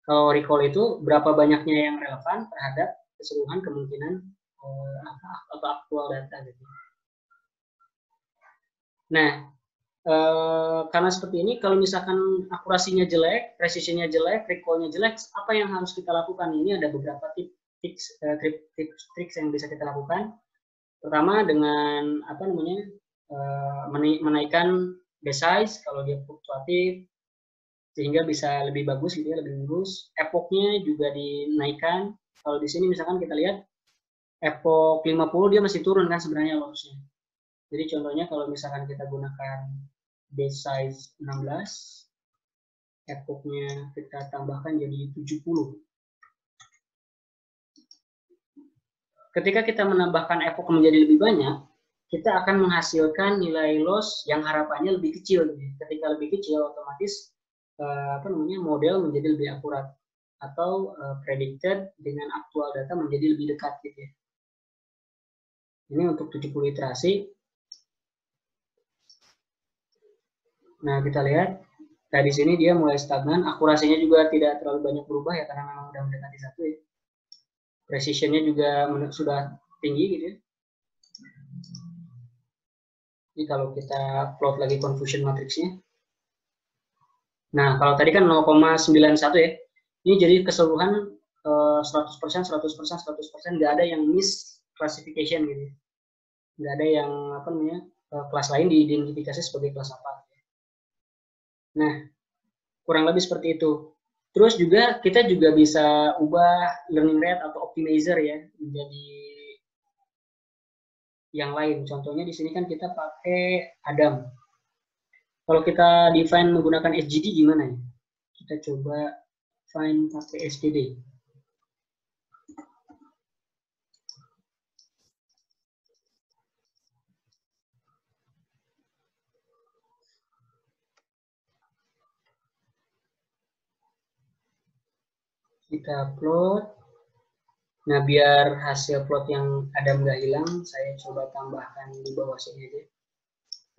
Kalau recall itu berapa banyaknya yang relevan terhadap keseluruhan kemungkinan atau aktual data. Gitu. Nah, karena seperti ini, kalau misalkan akurasinya jelek, precisionnya jelek, recall-nya jelek, apa yang harus kita lakukan? Ini ada beberapa tips yang bisa kita lakukan. Pertama dengan menaikkan base size kalau dia fluktuatif, sehingga bisa lebih bagus, gitu ya, lebih lurus. Epoch-nya juga dinaikkan. Kalau di sini misalkan kita lihat epoch 50 dia masih turun kan sebenarnya loss-nya. Jadi contohnya kalau misalkan kita gunakan base size 16, epoch-nya kita tambahkan jadi 70. Ketika kita menambahkan epoch menjadi lebih banyak, kita akan menghasilkan nilai loss yang harapannya lebih kecil. Ketika lebih kecil, otomatis model menjadi lebih akurat atau predicted dengan aktual data menjadi lebih dekat. Gitu ya. Ini untuk 70 iterasi. Nah, kita lihat, di sini dia mulai stagnan, akurasinya juga tidak terlalu banyak berubah ya, karena memang sudah mendekati 1 ya. Precisionnya juga sudah tinggi gitu ya. Jadi kalau kita plot lagi confusion matrixnya. Nah, kalau tadi kan 0,91 ya. Ini jadi keseluruhan 100%, nggak ada yang miss classification gitu. Nggak ada yang kelas lain diidentifikasi sebagai kelas apa. Nah, kurang lebih seperti itu. Terus juga kita juga bisa ubah learning rate atau optimizer ya menjadi yang lain. Contohnya di sini kan kita pakai Adam. Kalau kita define menggunakan SGD gimana ya? Kita coba find pakai SGD. Kita plot. Nah, biar hasil plot yang ada nggak hilang, saya coba tambahkan di bawah sini aja.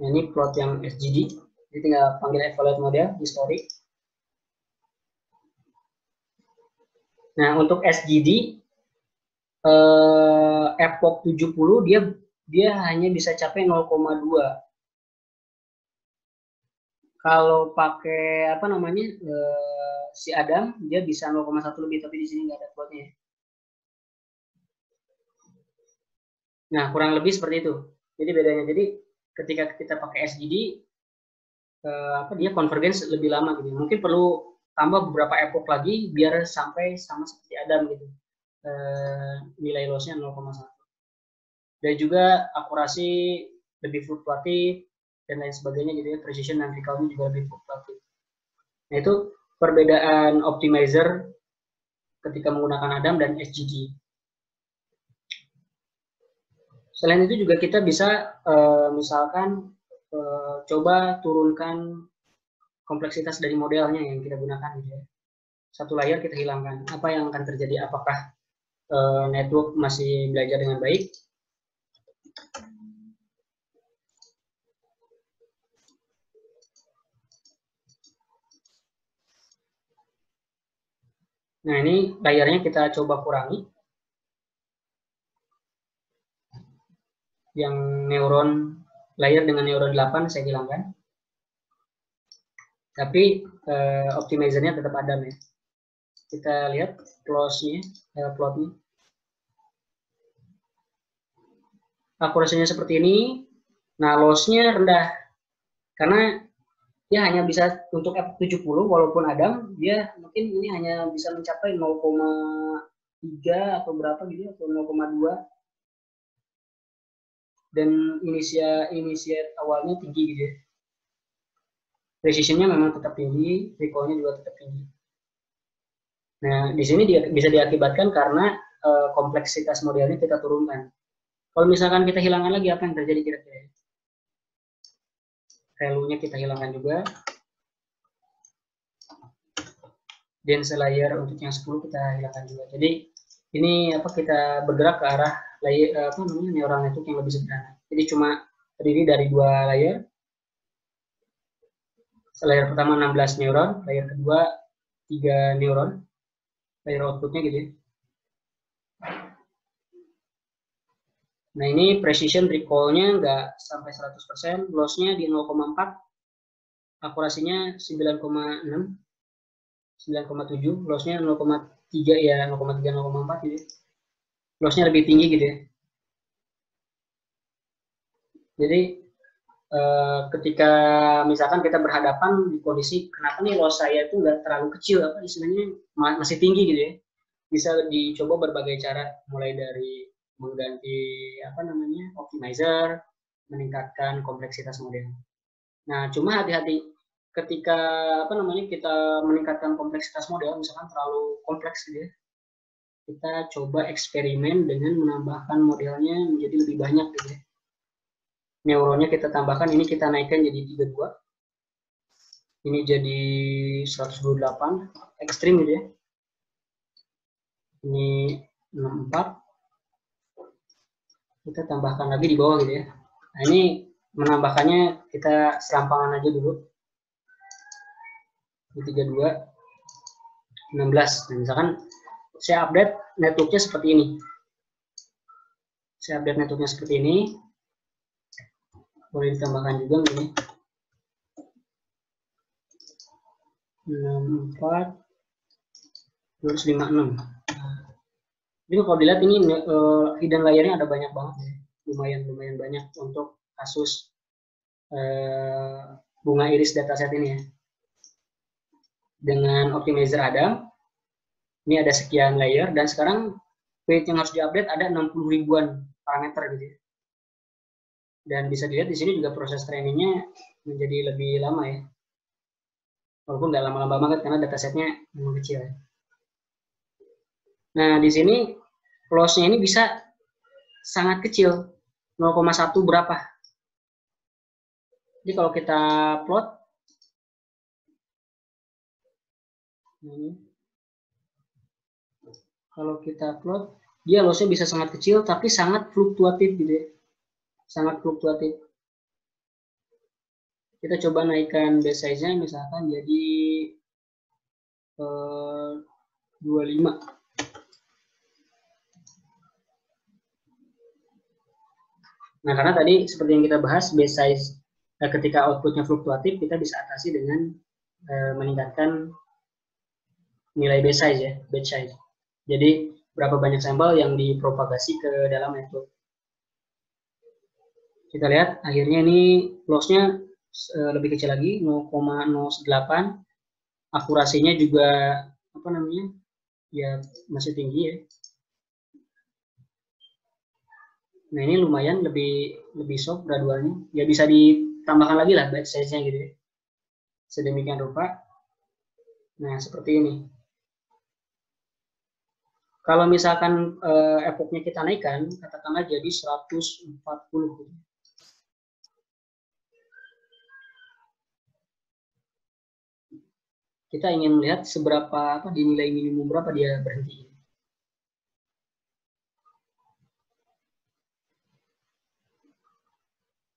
Nah, ini plot yang SGD. Jadi tinggal panggil evaluate model, history. Nah, untuk SGD, epoch 70 dia hanya bisa capai 0,2. Kalau pakai si Adam dia bisa 0,1 lebih, tapi di sini nggak ada plotnya. Nah, kurang lebih seperti itu. Jadi bedanya, jadi ketika kita pakai SGD dia convergence lebih lama gitu. Mungkin perlu tambah beberapa epoch lagi biar sampai sama seperti Adam gitu. Nilai loss-nya 0,1. Dan juga akurasi lebih fluktuatif dan lain sebagainya gitu ya, precision dan recall-nya juga lebih fluktuatif. Nah, itu perbedaan optimizer ketika menggunakan Adam dan SGD. Selain itu juga kita bisa misalkan coba turunkan kompleksitas dari modelnya yang kita gunakan gitu ya. Satu layer kita hilangkan. Apa yang akan terjadi? Apakah network masih belajar dengan baik? Nah, ini layarnya kita coba kurangi. Yang neuron layer dengan neuron 8 saya hilangkan. Tapi optimizernya tetap ada ya. Kita lihat plotnya. Akurasinya seperti ini. Nah, loss-nya rendah. Karena dia hanya bisa untuk F70 walaupun Adam dia mungkin ini hanya bisa mencapai 0,3 atau berapa gitu atau 0,2 dan initiate awalnya tinggi gitu ya. Precisionnya memang tetap tinggi, recall-nya juga tetap tinggi. Nah, di sini bisa diakibatkan karena kompleksitas modelnya kita turunkan. Kalau misalkan kita hilangkan lagi, apa yang terjadi kira-kira? Value-nya kita hilangkan juga. Dense layer untuk yang 10 kita hilangkan juga. Jadi ini kita bergerak ke arah layer neural network yang lebih sederhana. Jadi cuma terdiri dari 2 layer. Layer pertama 16 neuron, layer kedua 3 neuron. Layer outputnya gitu ya. Nah ini precision recall-nya nggak sampai 100%, loss-nya di 0,4, akurasinya 9,6, 9,7, loss-nya 0,3 ya, 0,3, 0,4 gitu ya. Loss-nya lebih tinggi gitu ya. Jadi ketika misalkan kita berhadapan di kondisi kenapa nih loss saya itu nggak terlalu kecil, istilahnya masih tinggi gitu ya, bisa dicoba berbagai cara, mulai dari mengganti optimizer, meningkatkan kompleksitas model. Nah cuma hati-hati ketika kita meningkatkan kompleksitas model, misalkan terlalu kompleks gitu ya, kita coba eksperimen dengan menambahkan modelnya menjadi lebih banyak gitu ya. Neuronnya kita tambahkan, ini kita naikkan jadi 32, ini jadi 128, ekstrim gitu ya, ini 64, kita tambahkan lagi di bawah gitu ya. Nah ini menambahkannya kita serampangan aja dulu, ini 32, 16. Nah, misalkan saya update networknya seperti ini, boleh ditambahkan juga ini 64 256. Jadi kalau dilihat ini hidden layernya ada banyak banget ya, lumayan banyak untuk kasus bunga iris dataset ini ya. Dengan optimizer Adam ini ada sekian layer, dan sekarang weight yang harus diupdate ada 60 ribuan parameter gitu ya. Dan bisa dilihat di sini juga proses trainingnya menjadi lebih lama ya. Walaupun nggak lama-lama banget karena datasetnya memang kecil ya. Nah di sini loss-nya ini bisa sangat kecil, 0,1 berapa. Jadi kalau kita plot, dia loss-nya bisa sangat kecil tapi sangat fluktuatif gitu ya. Sangat fluktuatif. Kita coba naikkan base size-nya misalkan jadi 25. Nah, karena tadi seperti yang kita bahas, base size ketika outputnya fluktuatif, kita bisa atasi dengan meningkatkan nilai base size ya, batch size. Jadi berapa banyak sampel yang dipropagasi ke dalam network. Kita lihat akhirnya ini loss-nya lebih kecil lagi, 0,08. Akurasinya juga ya masih tinggi ya. Nah ini lumayan lebih soft gradualnya. Ya bisa ditambahkan lagi lah batch size-nya gitu ya. Sedemikian rupa. Nah seperti ini. Kalau misalkan epochnya kita naikkan, katakanlah jadi 140. Kita ingin melihat seberapa di nilai minimum berapa dia berhenti.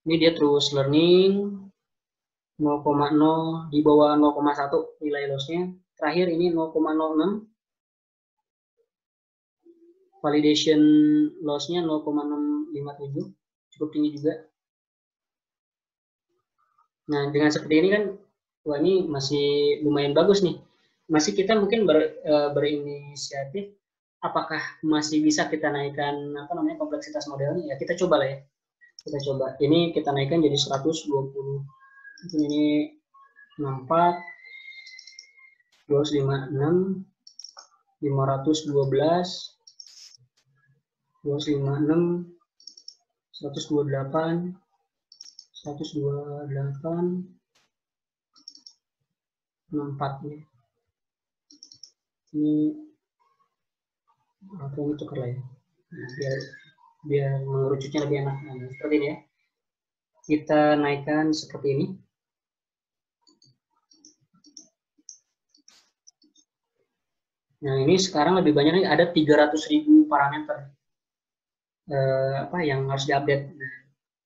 Ini dia terus learning 0,0 di bawah 0,1 nilai loss-nya. Terakhir ini 0,06. Validation loss-nya 0,657, cukup tinggi juga. Nah, dengan seperti ini kan, wah ini masih lumayan bagus nih. Masih kita mungkin berinisiatif, apakah masih bisa kita naikkan kompleksitas modelnya? Ya kita coba lah ya. Kita coba. Ini kita naikkan jadi 120. Ini 64, 256, 512, 256, 128, 64 ya. Ini apa yang tukar lah ya. Nah, biar mengerucutnya lebih enak. Nah, seperti ini ya. Kita naikkan seperti ini. Nah, ini sekarang lebih banyak nih, ada 300.000 parameter yang harus diupdate. Nah,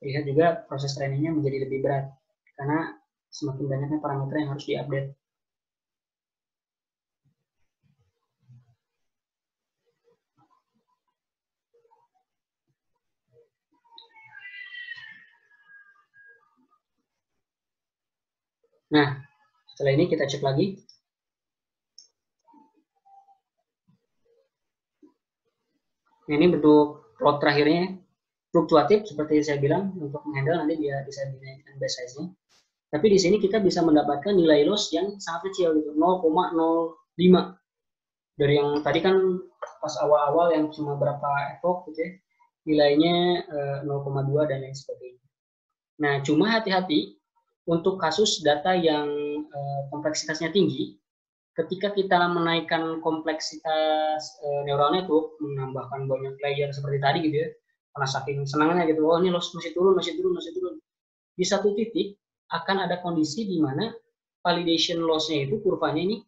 lihat juga proses trainingnya menjadi lebih berat karena semakin banyaknya parameter yang harus diupdate. Nah, setelah ini kita cek lagi. Nah, ini bentuk plot terakhirnya fluktuatif seperti saya bilang, untuk menghandle nanti dia bisa dinaikkan base size-nya. Tapi di sini kita bisa mendapatkan nilai loss yang sangat kecil gitu, 0,05. Dari yang tadi kan pas awal-awal yang cuma berapa epoch gitu ya, nilainya 0,2 dan lain sebagainya. Nah, cuma hati-hati untuk kasus data yang kompleksitasnya tinggi. Ketika kita menaikkan kompleksitas neural network, menambahkan banyak layer seperti tadi gitu ya, karena saking senangnya gitu, oh ini loss masih turun. Di satu titik akan ada kondisi di mana validation loss-nya itu kurvanya ini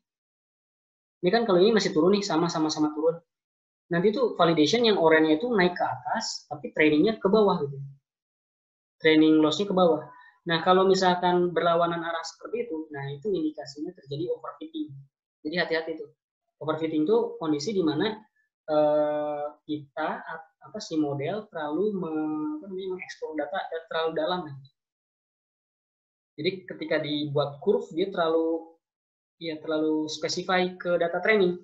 kan kalau ini masih turun nih, sama-sama turun. Nanti tuh validation yang oranye itu naik ke atas, tapi trainingnya ke bawah gitu. Training loss-nya ke bawah. Nah, kalau misalkan berlawanan arah seperti itu, nah itu indikasinya terjadi overfitting. Jadi hati-hati tuh. Overfitting itu kondisi di mana si model terlalu mengekspor data terlalu dalam. Jadi ketika dibuat curve dia terlalu spesify ke data training.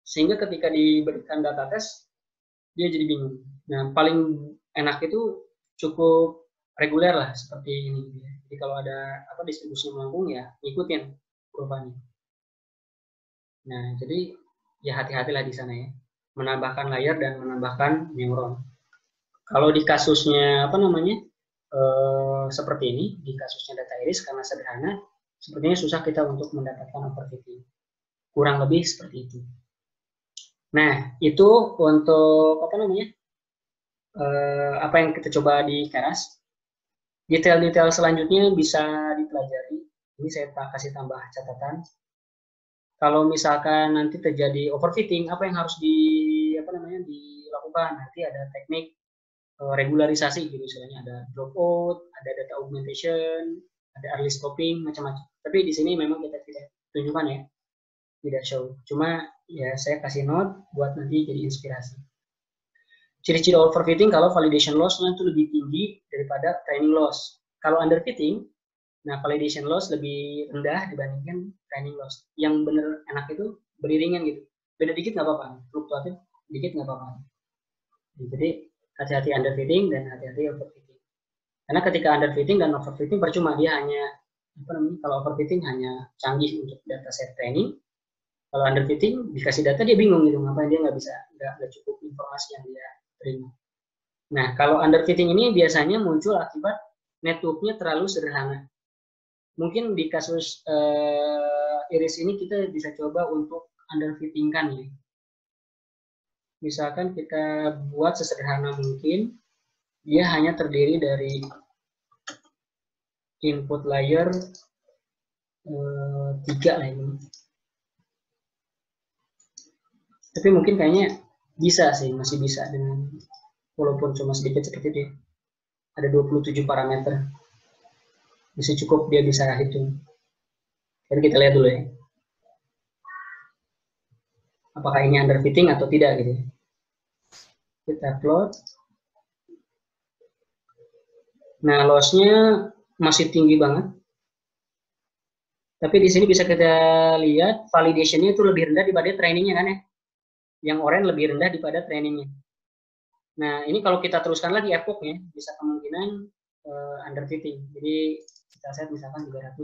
Sehingga ketika diberikan data test dia jadi bingung. Nah, paling enak itu cukup reguler lah seperti ini. Jadi kalau ada distribusi melengkung ya ikutin kurvanya. Nah, jadi ya hati-hatilah di sana ya, menambahkan layer dan menambahkan neuron. Kalau di kasusnya seperti ini, di kasusnya data iris karena sederhana, sepertinya susah kita untuk mendapatkan overfitting. Kurang lebih seperti itu. Nah, itu untuk apa yang kita coba di Keras. Detail-detail selanjutnya bisa dipelajari. Ini saya kasih tambah catatan. Kalau misalkan nanti terjadi overfitting, apa yang harus dilakukan? Nanti ada teknik regularisasi gitu, misalnya ada dropout, ada data augmentation, ada early scoping, macam-macam. Tapi di sini memang kita tidak tunjukkan ya, tidak show. Cuma ya saya kasih note buat nanti jadi inspirasi. Ciri-ciri overfitting kalau validation loss-nya itu lebih tinggi daripada training loss. Kalau underfitting, nah validation loss lebih rendah dibandingkan training loss. Yang bener enak itu beriringan gitu. Beda dikit nggak apa-apa, fluktuatif dikit nggak apa-apa. Jadi hati-hati underfitting dan hati-hati overfitting. Karena ketika underfitting dan overfitting percuma, dia hanya kalau overfitting hanya canggih untuk data set training. Kalau underfitting dikasih data dia bingung gitu, ngapain dia nggak cukup informasi yang dia terima. Nah, kalau underfitting ini biasanya muncul akibat networknya terlalu sederhana. Mungkin di kasus iris ini kita bisa coba untuk underfittingkan ya. Misalkan kita buat sesederhana mungkin, dia hanya terdiri dari input layer 3 lah ini. Tapi mungkin kayaknya bisa sih, masih bisa dengan walaupun cuma sedikit seperti itu ya. Ada 27 parameter. Bisa cukup dia bisa hitung. Jadi kita lihat dulu ya. Apakah ini underfitting atau tidak gitu. Kita plot. Nah, loss-nya masih tinggi banget. Tapi di sini bisa kita lihat validation-nya itu lebih rendah daripada trainingnya kan ya. Yang oranye lebih rendah daripada trainingnya. Nah, ini kalau kita teruskan lagi epoch-nya, bisa kemungkinan underfitting. Jadi kita set misalkan 300.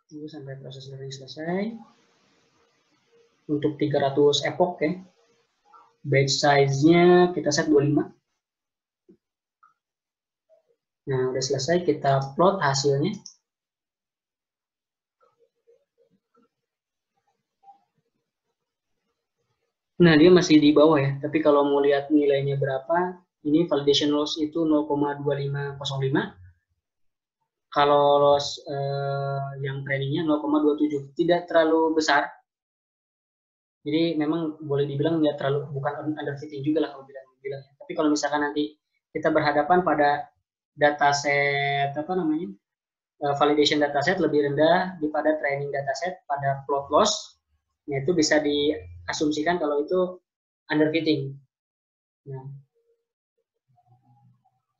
Tunggu sampai proses learning selesai. Untuk 300 epoch ya. Batch size-nya kita set 25. Nah, udah selesai, kita plot hasilnya. Nah, dia masih di bawah ya. Tapi kalau mau lihat nilainya berapa, ini validation loss itu 0,2505. Kalau loss yang trainingnya 0,27. Tidak terlalu besar. Jadi memang boleh dibilang nggak terlalu, bukan underfitting juga lah kalau bilang. Tapi kalau misalkan nanti kita berhadapan pada dataset validation dataset lebih rendah daripada training dataset pada plot loss, nah itu bisa diasumsikan kalau itu underfitting. Nah,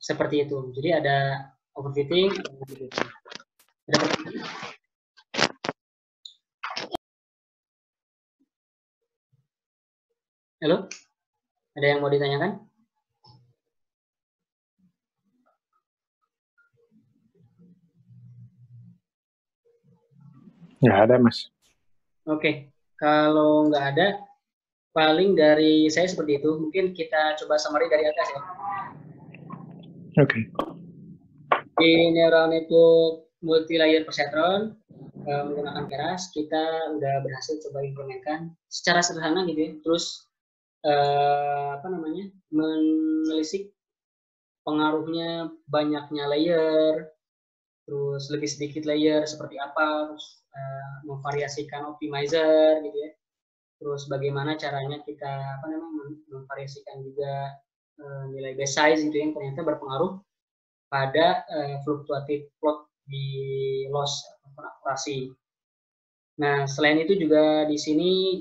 seperti itu. Jadi ada overfitting, ada underfitting. Ada pertanyaan? Halo? Ada yang mau ditanyakan? Nggak ada, Mas. Oke, kalau nggak ada, paling dari saya seperti itu. Mungkin kita coba summary dari atas ya. Oke. Di neural network multi-layer perceptron menggunakan keras, kita udah berhasil coba implementkan secara sederhana gitu ya. Terus menelisik pengaruhnya banyaknya layer, terus lebih sedikit layer seperti apa, terus memvariasikan optimizer gitu ya. Terus bagaimana caranya kita memvariasikan juga nilai base size gitu yang ternyata berpengaruh pada fluktuatif plot di loss atau akurasi. Nah, selain itu juga di sini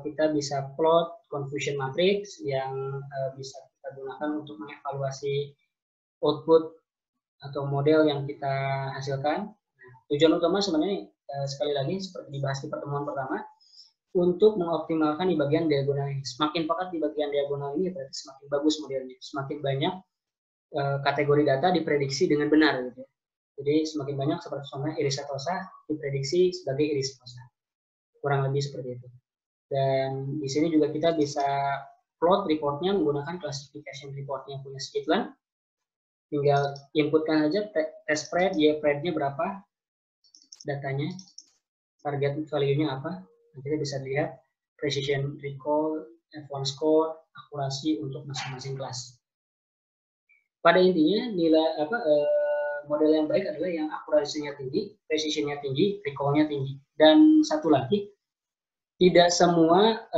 kita bisa plot confusion matrix yang bisa kita gunakan untuk mengevaluasi output atau model yang kita hasilkan. Nah, tujuan utama sebenarnya sekali lagi seperti dibahas di pertemuan pertama, untuk mengoptimalkan di bagian diagonal ini. Semakin pekat di bagian diagonal ini berarti semakin bagus modelnya, semakin banyak kategori data diprediksi dengan benar gitu. Jadi semakin banyak seperti contohnya iris setosa diprediksi sebagai iris setosa. Kurang lebih seperti itu. Dan di sini juga kita bisa plot reportnya menggunakan classification reportnya punya Skitlan. Tinggal inputkan aja test spread, y-spread-nya berapa, datanya, target value-nya apa. Nanti kita bisa lihat precision recall, F1 score, akurasi untuk masing-masing kelas. Pada intinya nilai model yang baik adalah yang akurasinya tinggi, precision-nya tinggi, recall-nya tinggi. Dan satu lagi, tidak semua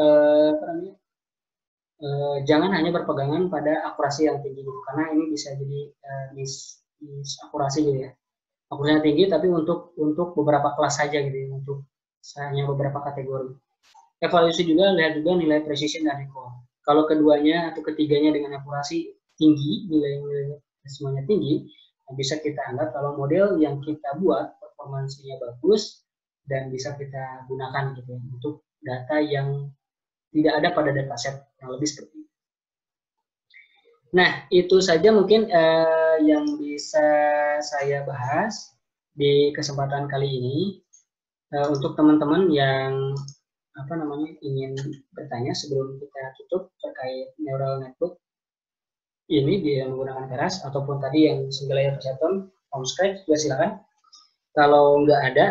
jangan hanya berpegangan pada akurasi yang tinggi gitu, karena ini bisa jadi akurasi gitu ya. Akurasinya tinggi tapi untuk beberapa kelas saja gitu ya, untuk hanya beberapa kategori. Evaluasi juga lihat juga nilai precision dan recall. Kalau keduanya atau ketiganya dengan akurasi tinggi, nilai-nilai semuanya tinggi, bisa kita anggap kalau model yang kita buat performansinya bagus dan bisa kita gunakan gitu ya, untuk data yang tidak ada pada dataset yang lebih seperti itu. Nah, itu saja mungkin yang bisa saya bahas di kesempatan kali ini. Untuk teman-teman yang ingin bertanya sebelum kita tutup terkait neural network ini dia menggunakan keras ataupun tadi yang single layer perceptron from scratch juga silakan. Kalau nggak ada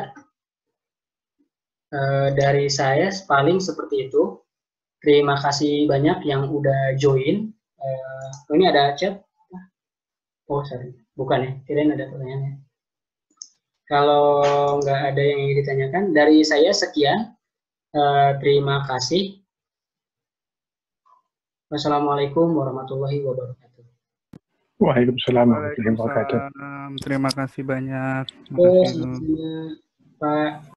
dari saya paling seperti itu. Terima kasih banyak yang udah join. Ini ada chat. Oh sorry, bukan ya. Kirain ada pertanyaannya. Kalau nggak ada yang ingin ditanyakan, dari saya sekian. Terima kasih. Wassalamualaikum warahmatullahi wabarakatuh. Waalaikumsalam warahmatullahi wabarakatuh. Terima kasih banyak. Terima kasih, Pak.